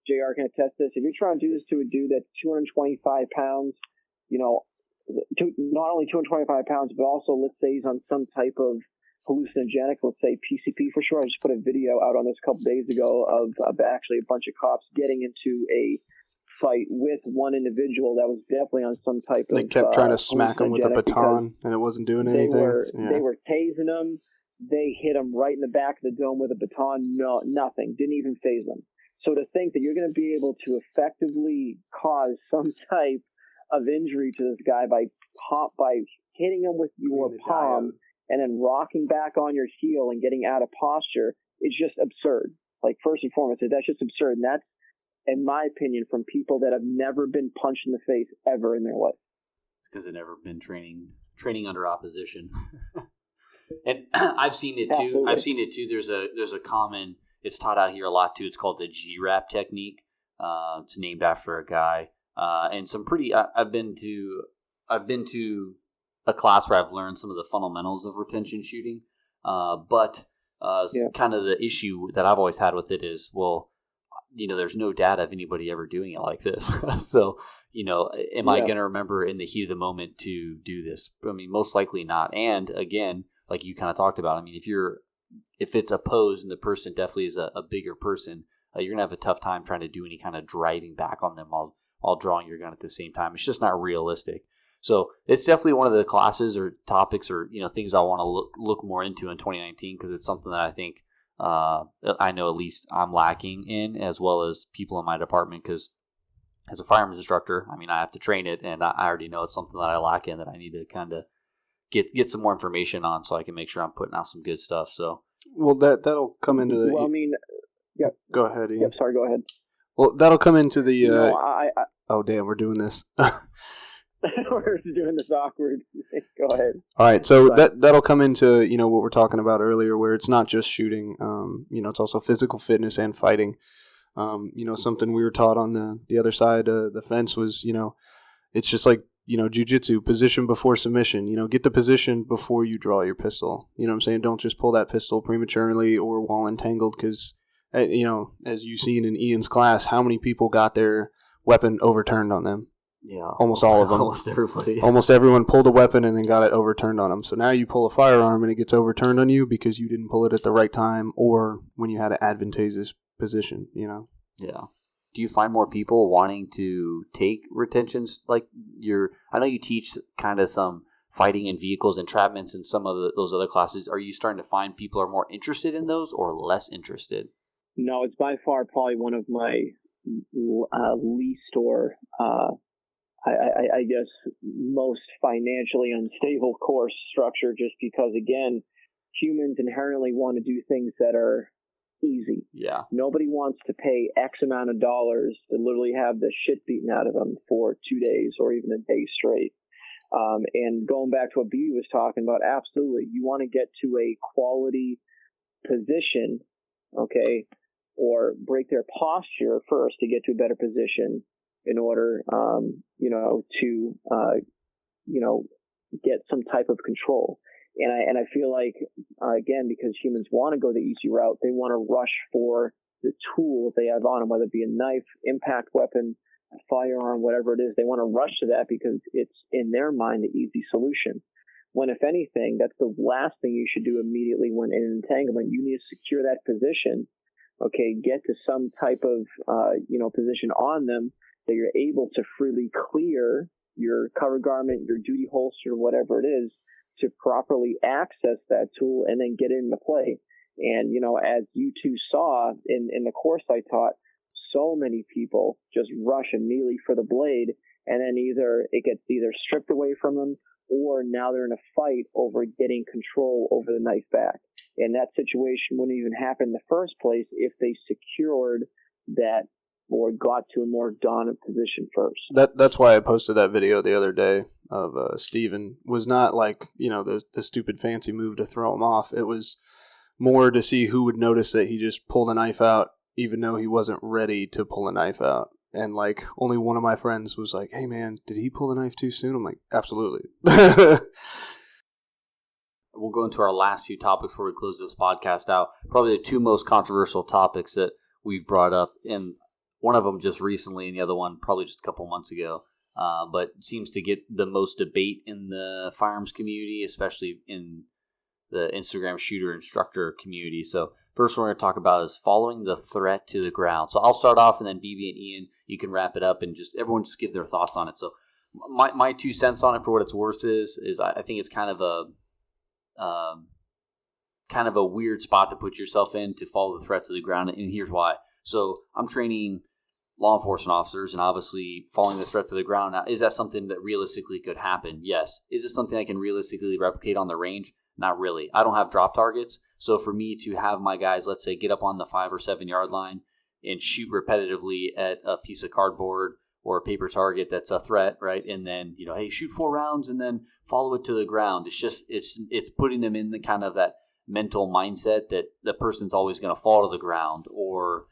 JR can attest to this. If you're trying to do this to a dude that's 225 pounds, not only 225 pounds, but also let's say he's on some type of hallucinogenic, let's say PCP for sure. I just put a video out on this a couple days ago of actually a bunch of cops getting into a fight with one individual that was definitely on some type of. They kept trying to smack him with a baton, and it wasn't doing anything. They were tasing him. They hit him right in the back of the dome with a baton. No, nothing. Didn't even phase them. So to think that you're going to be able to effectively cause some type of injury to this guy by hitting him with your palm and then rocking back on your heel and getting out of posture is just absurd. Like, first and foremost, that's just absurd. And that's, in my opinion, from people that have never been punched in the face ever in their life. It's because they've never been training under opposition. And I've seen it too. Absolutely. There's a common, it's taught out here a lot too. It's called the G-Rap technique. It's named after a guy. And some pretty, I've been to a class where I've learned some of the fundamentals of retention shooting. But kind of the issue that I've always had with it is, well, there's no data of anybody ever doing it like this. So, am I going to remember in the heat of the moment to do this? I mean, most likely not. And again, like you kind of talked about, I mean, if it's opposed and the person definitely is a bigger person, you're going to have a tough time trying to do any kind of driving back on them while drawing your gun at the same time. It's just not realistic. So it's definitely one of the classes or topics or things I want to look more into in 2019, because it's something that I think I know at least I'm lacking in, as well as people in my department. Because as a firearms instructor, I mean, I have to train it, and I already know it's something that I lack in, that I need to kind of get some more information on, so I can make sure I'm putting out some good stuff. So, well, that'll come into the. Well, I mean, yeah. Go ahead, Ian. Yep. Sorry. Go ahead. Well, that'll come into the. I oh damn, we're doing this. We're doing this awkward. Go ahead. All right, so that'll come into what we're talking about earlier, where it's not just shooting. It's also physical fitness and fighting. Something we were taught on the other side of the fence was it's just like jiu-jitsu, position before submission. Get the position before you draw your pistol. You know what I'm saying? Don't just pull that pistol prematurely or while entangled, because as you've seen in Ian's class, how many people got their weapon overturned on them? Yeah, almost all of them. Almost everybody. Almost everyone pulled a weapon and then got it overturned on them. So now you pull a firearm and it gets overturned on you because you didn't pull it at the right time or when you had an advantageous position. Yeah. Do you find more people wanting to take retentions? I know you teach kind of some fighting in vehicles, entrapments, and some of those other classes. Are you starting to find people are more interested in those or less interested? No, it's by far probably one of my least or I guess most financially unstable course structure, just because, again, humans inherently want to do things that are easy. Yeah. Nobody wants to pay X amount of dollars to literally have the shit beaten out of them for 2 days or even a day straight. And going back to what B was talking about, absolutely. You want to get to a quality position, okay, or break their posture first to get to a better position in order, to get some type of control. And I feel like, again, because humans want to go the easy route, they want to rush for the tool they have on them, whether it be a knife, impact weapon, a firearm, whatever it is. They want to rush to that because it's, in their mind, the easy solution. When, if anything, that's the last thing you should do immediately when in entanglement. You need to secure that position, okay, get to some type of, position on them that you're able to freely clear your cover garment, your duty holster, whatever it is, to properly access that tool and then get into play. And, as you two saw in the course I taught, so many people just rush immediately for the blade, and then it gets stripped away from them, or now they're in a fight over getting control over the knife back. And that situation wouldn't even happen in the first place if they secured that or got to a more dominant position first. That's why I posted that video the other day of Steven. Was not like, the stupid fancy move to throw him off. It was more to see who would notice that he just pulled a knife out even though he wasn't ready to pull a knife out. And like only one of my friends was like, "Hey man, did he pull the knife too soon?" I'm like, "Absolutely." We'll go into our last few topics before we close this podcast out. Probably the two most controversial topics that we've brought up, and one of them just recently and the other one probably just a couple months ago, but seems to get the most debate in the firearms community, especially in the Instagram shooter instructor community. So first one we're going to talk about is following the threat to the ground. So I'll start off, and then BB and Ian, you can wrap it up, and everyone just give their thoughts on it. So my 2 cents on it, for what it's worth, is I think it's kind of a weird spot to put yourself in to follow the threat to the ground, and here's why. So I'm training law enforcement officers, and obviously following the threat to the ground. Now, is that something that realistically could happen? Yes. Is it something I can realistically replicate on the range? Not really. I don't have drop targets, so for me to have my guys, let's say, get up on the 5 or 7 yard line and shoot repetitively at a piece of cardboard or a paper target that's a threat, right? And then, hey, shoot 4 rounds and then follow it to the ground. It's putting them in the kind of that mental mindset that the person's always going to fall to the ground, or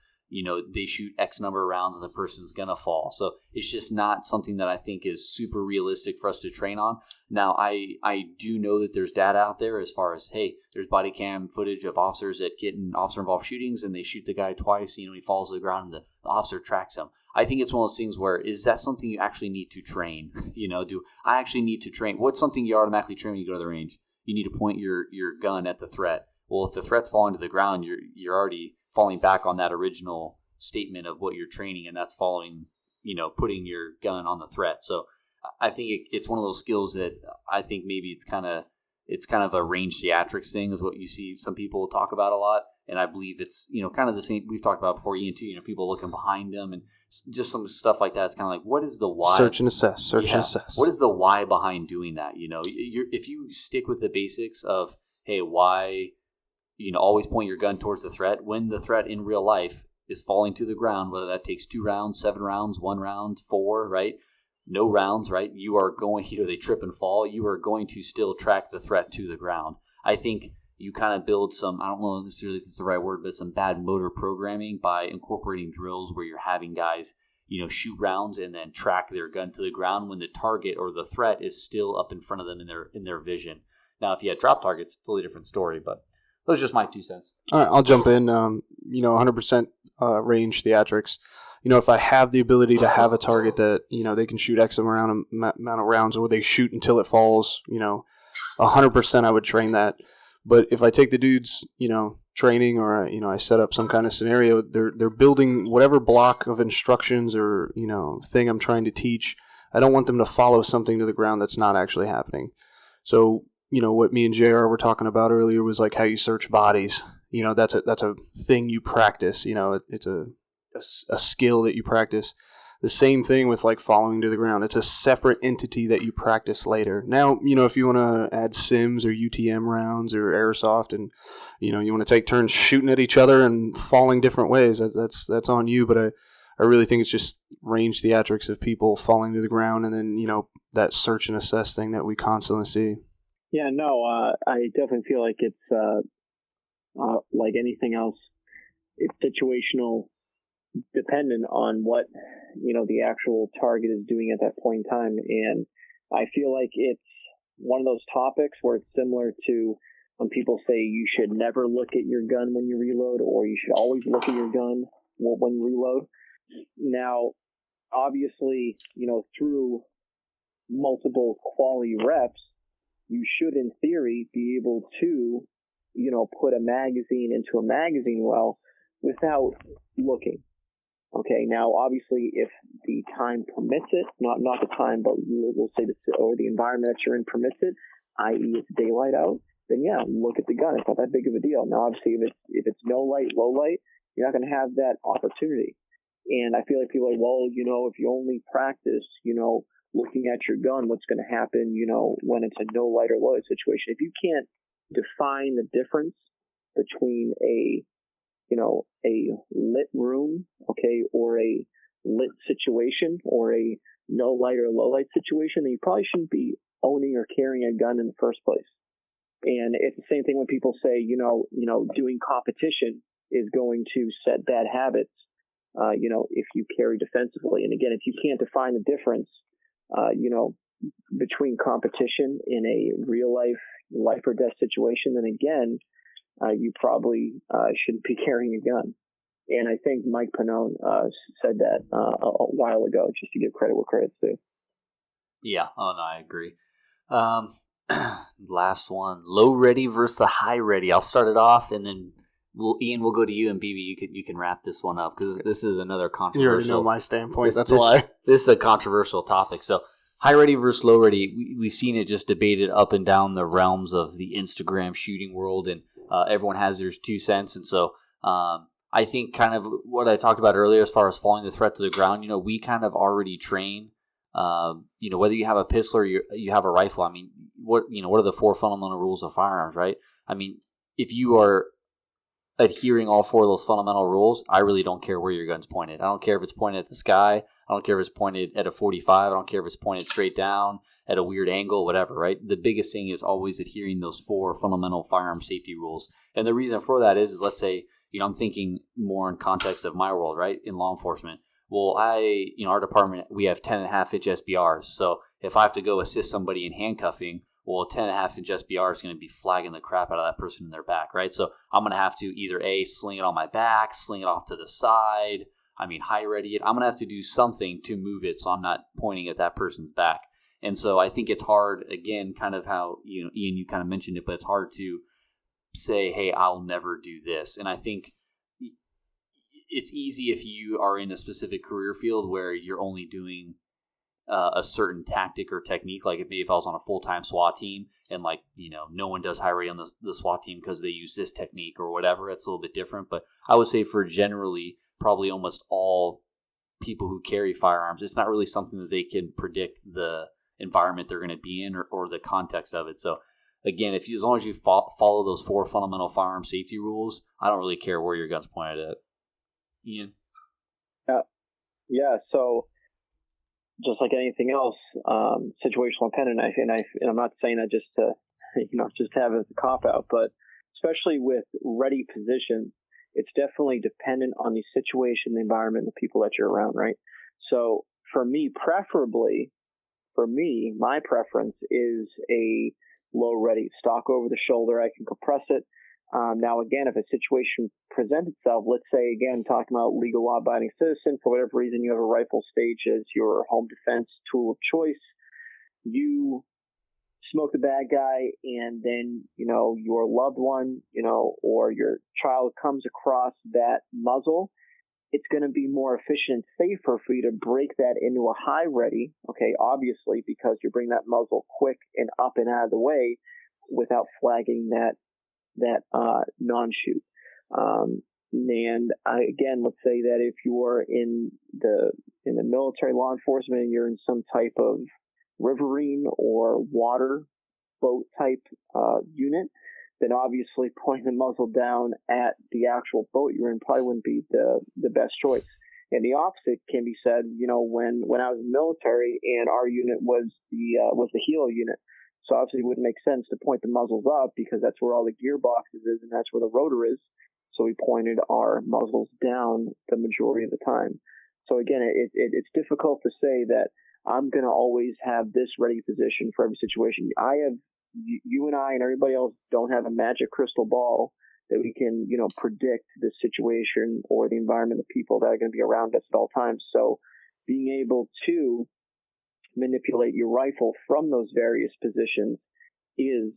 they shoot X number of rounds and the person's going to fall. So it's just not something that I think is super realistic for us to train on. Now, I do know that there's data out there as far as, hey, there's body cam footage of officers that get in officer-involved shootings, and they shoot the guy twice, he falls to the ground, and the officer tracks him. I think it's one of those things where, is that something you actually need to train? Do I actually need to train? What's something you automatically train when you go to the range? You need to point your gun at the threat. Well, if the threat's falling to the ground, you're already falling back on that original statement of what you're training, and that's following, putting your gun on the threat. So I think it's one of those skills that I think maybe it's kind of a range theatrics thing, is what you see some people talk about a lot. And I believe it's, kind of the same we've talked about before, Ian, too, people looking behind them and just some stuff like that. It's kind of like, what is the why? Search and assess. And assess. What is the why behind doing that? If you stick with the basics of, hey, why, always point your gun towards the threat when the threat in real life is falling to the ground, whether that takes 2 rounds, 7 rounds, 1 round, 4, right? No rounds, right? You are going, they trip and fall. You are going to still track the threat to the ground. I think you kind of build some, I don't know necessarily if it's the right word, but some bad motor programming by incorporating drills where you're having guys, shoot rounds and then track their gun to the ground when the target or the threat is still up in front of them in their vision. Now, if you had drop targets, totally different story, but those are just my 2 cents. All right, I'll jump in. 100% range theatrics. If I have the ability to have a target that, they can shoot X amount of rounds, or they shoot until it falls, 100% I would train that. But if I take the dude's, training, or, I set up some kind of scenario, they're building whatever block of instructions or, thing I'm trying to teach. I don't want them to follow something to the ground that's not actually happening. So, what me and JR were talking about earlier was like how you search bodies. That's a thing you practice. It's a skill that you practice. The same thing with like following to the ground. It's a separate entity that you practice later. Now, if you want to add sims or UTM rounds or airsoft, and you want to take turns shooting at each other and falling different ways, that's on you. But I really think it's just range theatrics of people falling to the ground, and then that search and assess thing that we constantly see. Yeah, no, I definitely feel like it's like anything else. it's situational dependent on what, the actual target is doing at that point in time. And I feel like it's one of those topics where it's similar to when people say you should never look at your gun when you reload, or you should always look at your gun when you reload. Now, obviously, through multiple quality reps, you should, in theory, be able to, put a magazine into a magazine well without looking. Okay, now obviously if the time permits it, not the time, but we'll say or the environment that you're in permits it, i.e. it's daylight out, then yeah, look at the gun. It's not that big of a deal. Now obviously if it's no light, low light, you're not going to have that opportunity. And I feel like people are like, well, if you only practice, looking at your gun, what's going to happen, when it's a no light or low light situation. If you can't define the difference between a lit room, okay, or a lit situation, or a no light or low light situation, then you probably shouldn't be owning or carrying a gun in the first place. And it's the same thing when people say, doing competition is going to set bad habits, if you carry defensively. And again, if you can't define the difference, between competition in a real life or death situation, then again, you probably shouldn't be carrying a gun. And I think Mike Pannone said that a while ago, just to give credit where credit's due. Yeah, no, I agree. Last one, low ready versus the high ready. I'll start it off, and then Ian, we'll go to you, and BB, you can wrap this one up, because this is another controversial. You already know my standpoint. That's why this is a controversial topic. So, high ready versus low ready. We've seen it just debated up and down the realms of the Instagram shooting world, and everyone has their 2 cents. And so, I think kind of what I talked about earlier, as far as following the threat to the ground. We kind of already train. Whether you have a pistol or you have a rifle. I mean, what are the 4 fundamental rules of firearms, right? I mean, if you are adhering all 4 of those fundamental rules, I really don't care where your gun's pointed. I don't care if it's pointed at the sky. I don't care if it's pointed at a 45. I don't care if it's pointed straight down at a weird angle, whatever, right? The biggest thing is always adhering those 4 fundamental firearm safety rules. And the reason for that is let's say, I'm thinking more in context of my world, right? In law enforcement. Well, our department, we have 10.5-inch SBRs. So if I have to go assist somebody in handcuffing, well, a 10.5-inch SBR is going to be flagging the crap out of that person in their back, right? So I'm going to have to either sling it on my back, sling it off to the side, high ready it. I'm going to have to do something to move it so I'm not pointing at that person's back. And so I think it's hard, again, kind of how, Ian, you kind of mentioned it, but it's hard to say, hey, I'll never do this. And I think it's easy if you are in a specific career field where you're only doing a certain tactic or technique. Like if I was on a full-time SWAT team and no one does high ready on the SWAT team because they use this technique or whatever, it's a little bit different. But I would say for generally probably almost all people who carry firearms, it's not really something that they can predict the environment they're going to be in or the context of it. So again, as long as you follow those 4 fundamental firearm safety rules, I don't really care where your gun's pointed at. Ian? Yeah, so just like anything else, situational dependent, and I'm not saying that just to just have it as a cop out, but especially with ready positions, it's definitely dependent on the situation, the environment, the people that you're around, right? So for me, my preference is a low ready, stock over the shoulder. I can compress it. Now, again, if a situation presents itself, let's say, again, talking about legal law-abiding citizen, for whatever reason you have a rifle stage as your home defense tool of choice, you smoke the bad guy, and then, your loved one, or your child comes across that muzzle, it's going to be more efficient and safer for you to break that into a high ready, okay, obviously, because you bring that muzzle quick and up and out of the way without flagging that non-shoot. And again, let's say that if you're in the military law enforcement and you're in some type of riverine or water boat type unit, then obviously pointing the muzzle down at the actual boat you're in probably wouldn't be the best choice. And the opposite can be said, when I was in the military and our unit was the helo unit. So obviously it wouldn't make sense to point the muzzles up because that's where all the gearboxes is and that's where the rotor is. So we pointed our muzzles down the majority of the time. So again, it's difficult to say that I'm going to always have this ready position for every situation. You and I and everybody else don't have a magic crystal ball that we can, predict the situation or the environment of people that are going to be around us at all times. So being able to manipulate your rifle from those various positions is,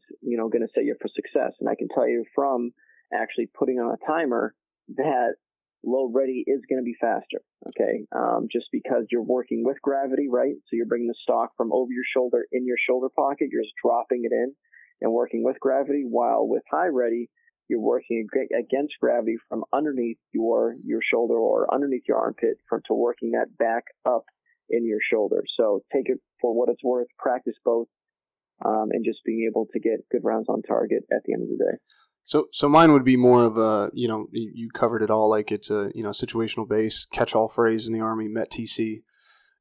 going to set you up for success. And I can tell you from actually putting on a timer that low ready is going to be faster. Okay. Just because you're working with gravity, right? So you're bringing the stock from over your shoulder in your shoulder pocket. You're just dropping it in and working with gravity, while with high ready, you're working against gravity from underneath your shoulder or underneath your armpit to working that back up in your shoulder. So take it for what it's worth, practice both, and just being able to get good rounds on target at the end of the day. So mine would be more of a, you covered it all, like it's a, situational base, catch-all phrase in the Army, MET-TC,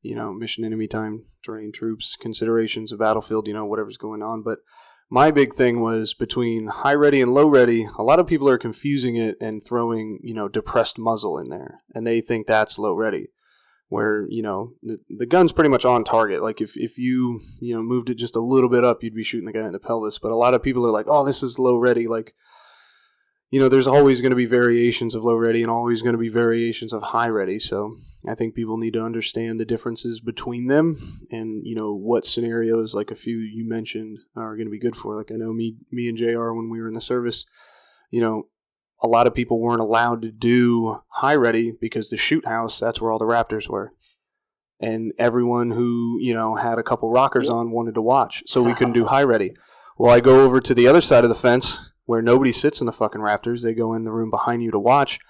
mission enemy time, terrain troops, considerations of battlefield, whatever's going on. But my big thing was between high ready and low ready. A lot of people are confusing it and throwing, depressed muzzle in there, and they think that's low ready, where, the gun's pretty much on target. Like if you, moved it just a little bit up, you'd be shooting the guy in the pelvis. But a lot of people are like, oh, this is low ready. Like, there's always going to be variations of low ready and always going to be variations of high ready. So I think people need to understand the differences between them and, what scenarios, like a few you mentioned, are going to be good for. Like I know me and JR, when we were in the service, a lot of people weren't allowed to do high ready because the shoot house, that's where all the Raptors were. And everyone who, had a couple rockers on wanted to watch. So we couldn't do high ready. Well, I go over to the other side of the fence where nobody sits in the fucking Raptors. They go in the room behind you to watch.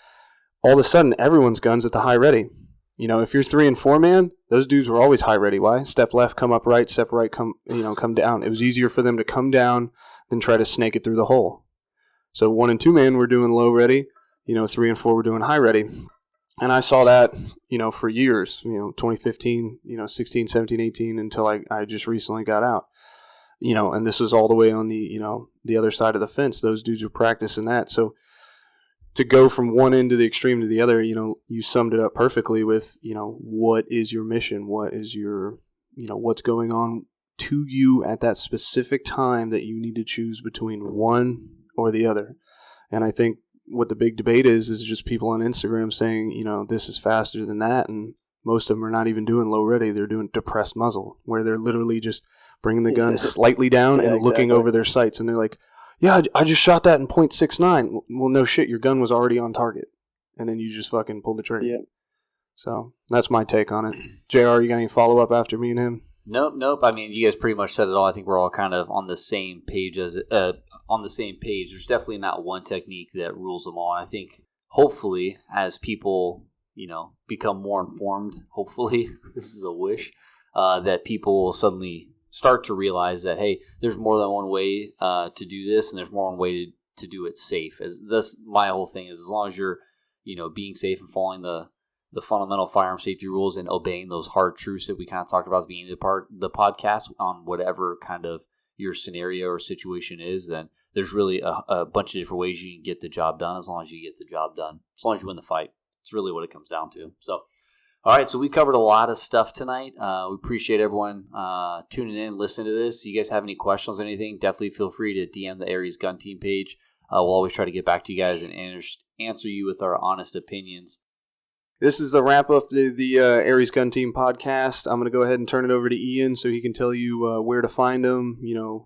All of a sudden, everyone's gun's at the high ready. If you're 3 and 4 man, those dudes were always high ready. Why? Step left, come up right, step right, come down. It was easier for them to come down than try to snake it through the hole. So 1 and 2 man were doing low ready. 3 and 4 were doing high ready. And I saw that, for years, 2015, 16, 17, 18, until I just recently got out. And this was all the way on the other side of the fence. Those dudes were practicing that. So to go from one end to the extreme to the other, you summed it up perfectly with, what is your mission? What is your, what's going on to you at that specific time that you need to choose between one or the other. And I think what the big debate is just people on Instagram saying, this is faster than that. And most of them are not even doing low ready. They're doing depressed muzzle, where they're literally just bringing the gun slightly down and looking over their sights. And they're like, yeah, I just shot that in .69. Well, no shit, your gun was already on target. And then you just fucking pulled the trigger. Yeah. So that's my take on it. JR, you got any follow-up after me and him? Nope. I mean, you guys pretty much said it all. I think we're all kind of on the same page There's definitely not one technique that rules them all. And I think hopefully as people, become more informed, hopefully, this is a wish, that people will suddenly start to realize that, hey, there's more than one way to do this, and there's more than one way to do it safe. My whole thing is, as long as you're, being safe and following the fundamental firearm safety rules and obeying those hard truths that we kind of talked about at the beginning of the podcast on whatever kind of your scenario or situation is, then there's really a bunch of different ways you can get the job done, as long as you get the job done, as long as you win the fight. It's really what it comes down to. So, all right, so we covered a lot of stuff tonight. We appreciate everyone tuning in, listening to this. You guys have any questions or anything, definitely feel free to DM the Aries Gun Team page. We'll always try to get back to you guys and answer you with our honest opinions. This is the wrap-up of the Aries Gun Team podcast. I'm going to go ahead and turn it over to Ian so he can tell you where to find him,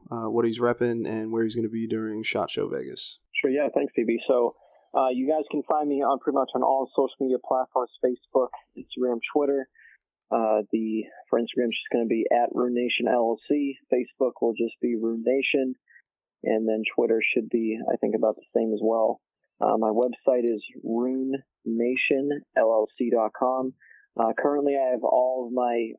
what he's repping, and where he's going to be during SHOT Show Vegas. Sure, yeah, thanks, BB. So you guys can find me on pretty much on all social media platforms, Facebook, Instagram, Twitter. For Instagram, it's just going to be at Rune Nation LLC. Facebook will just be Rune Nation. And then Twitter should be, I think, about the same as well. My website is RuneNationLLC.com. Currently, I have all of my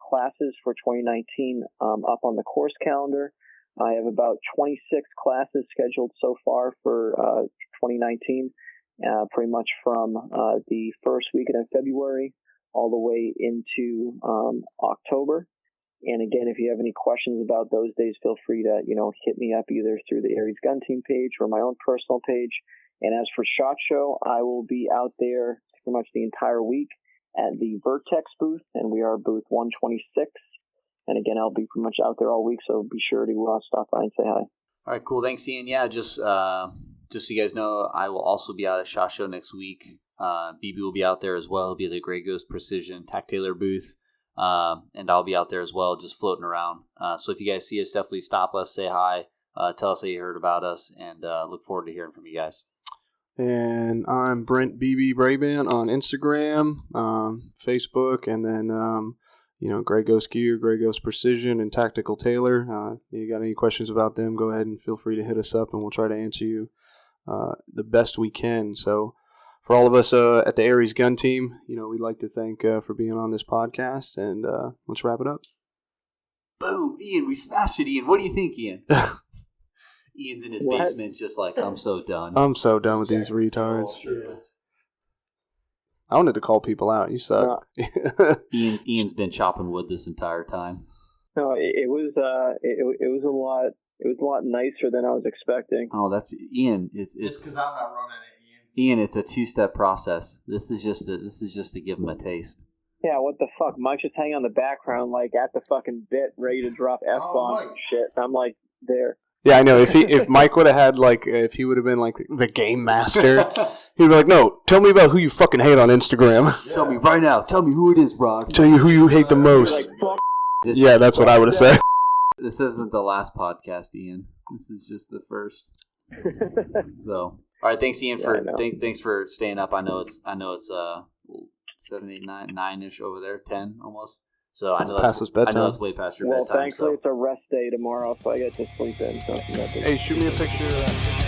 classes for 2019 up on the course calendar. I have about 26 classes scheduled so far for 2019, pretty much from the first weekend of February all the way into October. And again, if you have any questions about those days, feel free to hit me up either through the Aries Gun Team page or my own personal page. And as for SHOT Show, I will be out there pretty much the entire week at the Vertex booth, and we are booth 126. And again, I'll be pretty much out there all week, so be sure to stop by and say hi. All right, cool. Thanks, Ian. Yeah, just so you guys know, I will also be out at SHOT Show next week. BB will be out there as well. He'll be at the Grey Ghost Precision Tactician booth. And I'll be out there as well, just floating around. So if you guys see us, definitely stop us, say hi, tell us how you heard about us, and look forward to hearing from you guys. And I'm Brent BB Brabant on Instagram, Facebook, and then Grey Ghost Gear, Grey Ghost Precision, and Tactical Tailor. You got any questions about them, go ahead and feel free to hit us up, and we'll try to answer you the best we can. So for all of us at the Aries Gun Team, we'd like to thank for being on this podcast, and let's wrap it up. Boom, Ian, we smashed it, Ian. What do you think, Ian? Ian's in his basement just like, I'm so done. I'm so done with these retards. I wanted to call people out. You suck. Ian's been chopping wood this entire time. No, it was a lot. It was a lot nicer than I was expecting. Oh, that's Ian. It's because I'm not running it, Ian, it's a 2-step process. This is just to give him a taste. Yeah, what the fuck? Mike's just hanging on the background, like at the fucking bit, ready to drop F-bombs and shit. I'm like, there. Yeah, I know. If Mike would have had if he would have been like the game master, he'd be like, "No, tell me about who you fucking hate on Instagram. Yeah. Tell me right now. Tell me who it is, Rod. Tell you who you hate the most." Like, fuck. That's what I would have said. This isn't the last podcast, Ian. This is just the first. So, all right. Thanks, Ian, thanks for staying up. I know it's 7, 8, 9, 9-ish over there, 10 almost. So I know that's way past your bedtime. Well, thankfully it's a rest day tomorrow, so I get to sleep in. So hey, shoot me a picture of that.